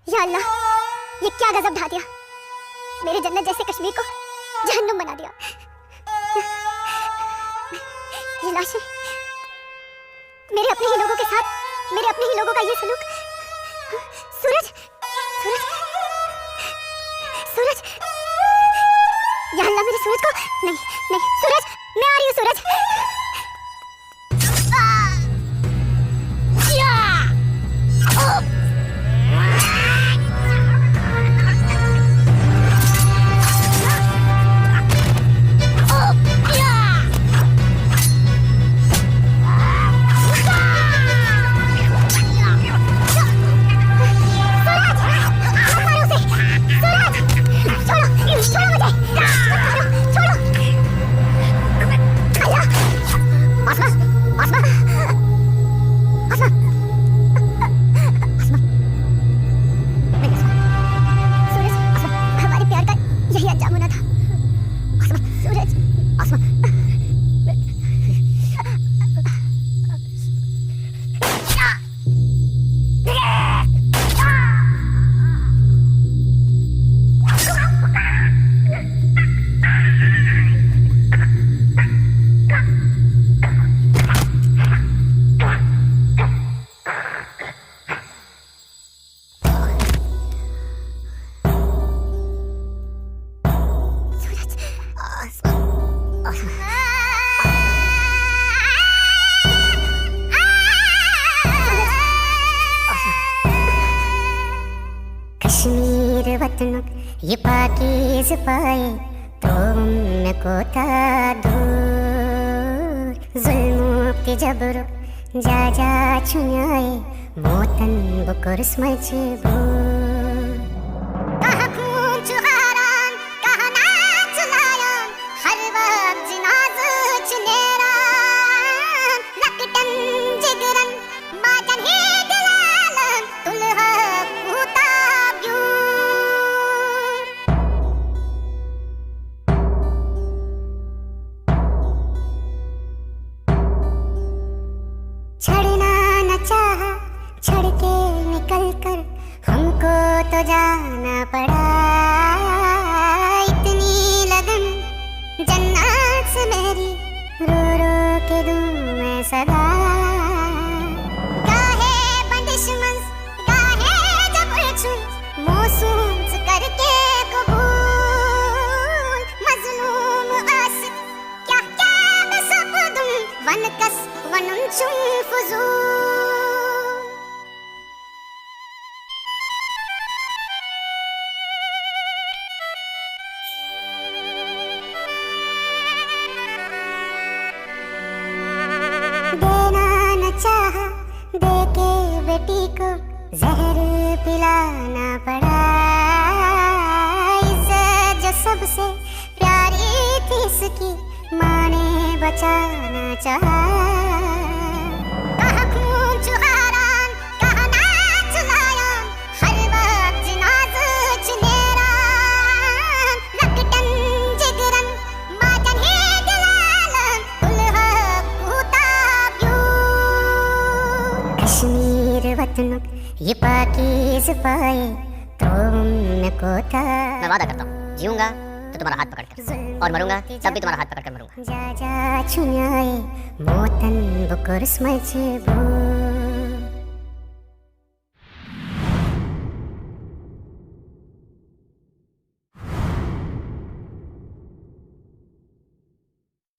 या अल्लाह ये क्या गजब ढा दिया मेरे जन्नत जैसे कश्मीर को जहन्नुम बना दिया ये लाशें मेरे अपने ही लोगों के साथ मेरे अपने ही लोगों का ये सलूक सूरज सूरज सूरज या अल्लाह मेरे सूरज को नहीं नहीं सूरज मैं आ रही हूँ सूरज कश्मीर वतन ये पाकीज़ पाए तुमको था दूर जुल्मों के जबर जा जा छुनाए मोतन बुकुर्स मजबूर कहाँ खून चुहारान कहाँ नाच लायान हर वक्त जिनाज़ चुनेरान लकटन जिगरन बाजन ही दिलालन तुलहा कूता ब्यूं जाना पड़ा, इतनी लगन जन्नत से मेरी रो रो के दूं मैं सदा। गाहे बंदिश मंस गाहे जब उलझूं मौसूम करके कबूल, मजलूम आसिफ क्या क्या मैं सब दूं वनकस वनुंचुम फुजूल। देना न चाहा देके बेटी को जहर पिलाना पड़ा, इज्जत जो सबसे प्यारी थी इसकी माँ ने बचाना चाहा। कहाँ खून चुहारान कहाँ नाच लायान, हर वक्त जनाज़ चुनेरान, रकटन जिगरन माजन ही दिलालन दुल्हा कूताब्यू। कश्मीर वतनुक ये पाकीज़ पाए तुमको था। मैं वादा करता हूँ जीऊंगा तो तुम्हारा हाथ पकड़कर, और मरूंगा तब भी तुम्हारा हाथ पकड़कर मरूंगा। जा जा छुन्याए मोतन बुकुर्स मजबू।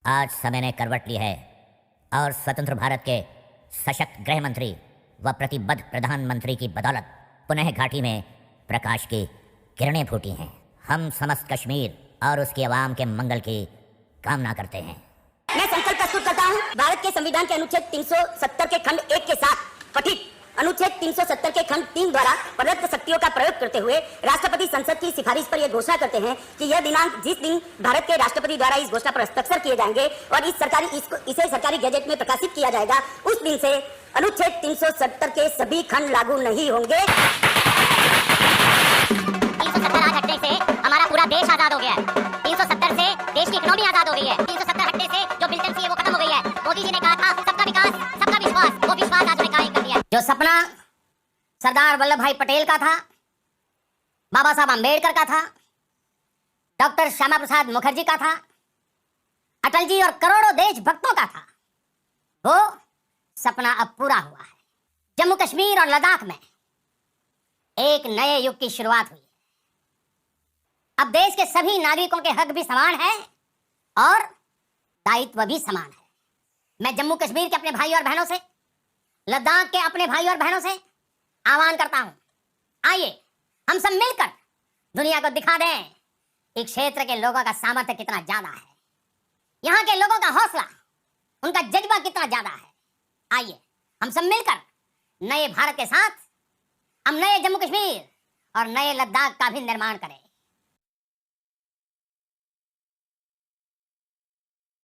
आज समय ने करवट ली है और स्वतंत्र भारत के सशक्त गृह मंत्री व प्रतिबद्ध प्रधानमंत्री की बदौलत पुनः घाटी में प्रकाश की किरणें फूटी हैं। हम समस्त कश्मीर और उसकी आवाम के मंगल की कामना करते हैं। मैं संकल्प प्रस्तुत करता हूँ भारत के संविधान के अनुच्छेद 370 के खंड 1 के साथ पठित अनुच्छेद 370 के खंड 3 द्वारा प्रदत्त शक्तियों का प्रयोग करते हुए राष्ट्रपति संसद की सिफारिश पर यह घोषणा करते हैं कि यह दिनांक जिस दिन भारत के राष्ट्रपति द्वारा इस घोषणा पर हस्ताक्षर किए जाएंगे और इसे सरकारी गैजेट में प्रकाशित किया जाएगा, उस दिन से अनुच्छेद 370 के सभी खंड लागू नहीं होंगे। 370 आज हटने से हमारा पूरा देश आजाद हो गया है। 370 से देश की इकोनॉमी आजाद हो गई है। 370 हटने से जो मिलिटेंसी है वो खत्म हो गई है। मोदी जी ने कहा था सबका विकास सबका विश्वास, वो विश्वास आज उन्हें कायम कर दिया। जो सपना सरदार वल्लभ भाई पटेल का था, बाबा साहब अम्बेडकर का था, डॉक्टर श्यामा प्रसाद मुखर्जी का था, अटल जी और करोड़ों देशभक्तों का था, वो सपना अब पूरा हुआ है। जम्मू कश्मीर और लद्दाख में एक नए युग की शुरुआत हुई है। अब देश के सभी नागरिकों के हक भी समान है और दायित्व भी समान है। मैं जम्मू कश्मीर के अपने भाई और बहनों से, लद्दाख के अपने भाई और बहनों से आह्वान करता हूं, आइए हम सब मिलकर दुनिया को दिखा दें कि क्षेत्र के लोगों का सामर्थ्य कितना ज्यादा है, यहाँ के लोगों का हौसला, उनका जज्बा कितना ज्यादा है। आइए हम सब मिलकर नए भारत के साथ हम नए जम्मू कश्मीर और नए लद्दाख का भी निर्माण करें।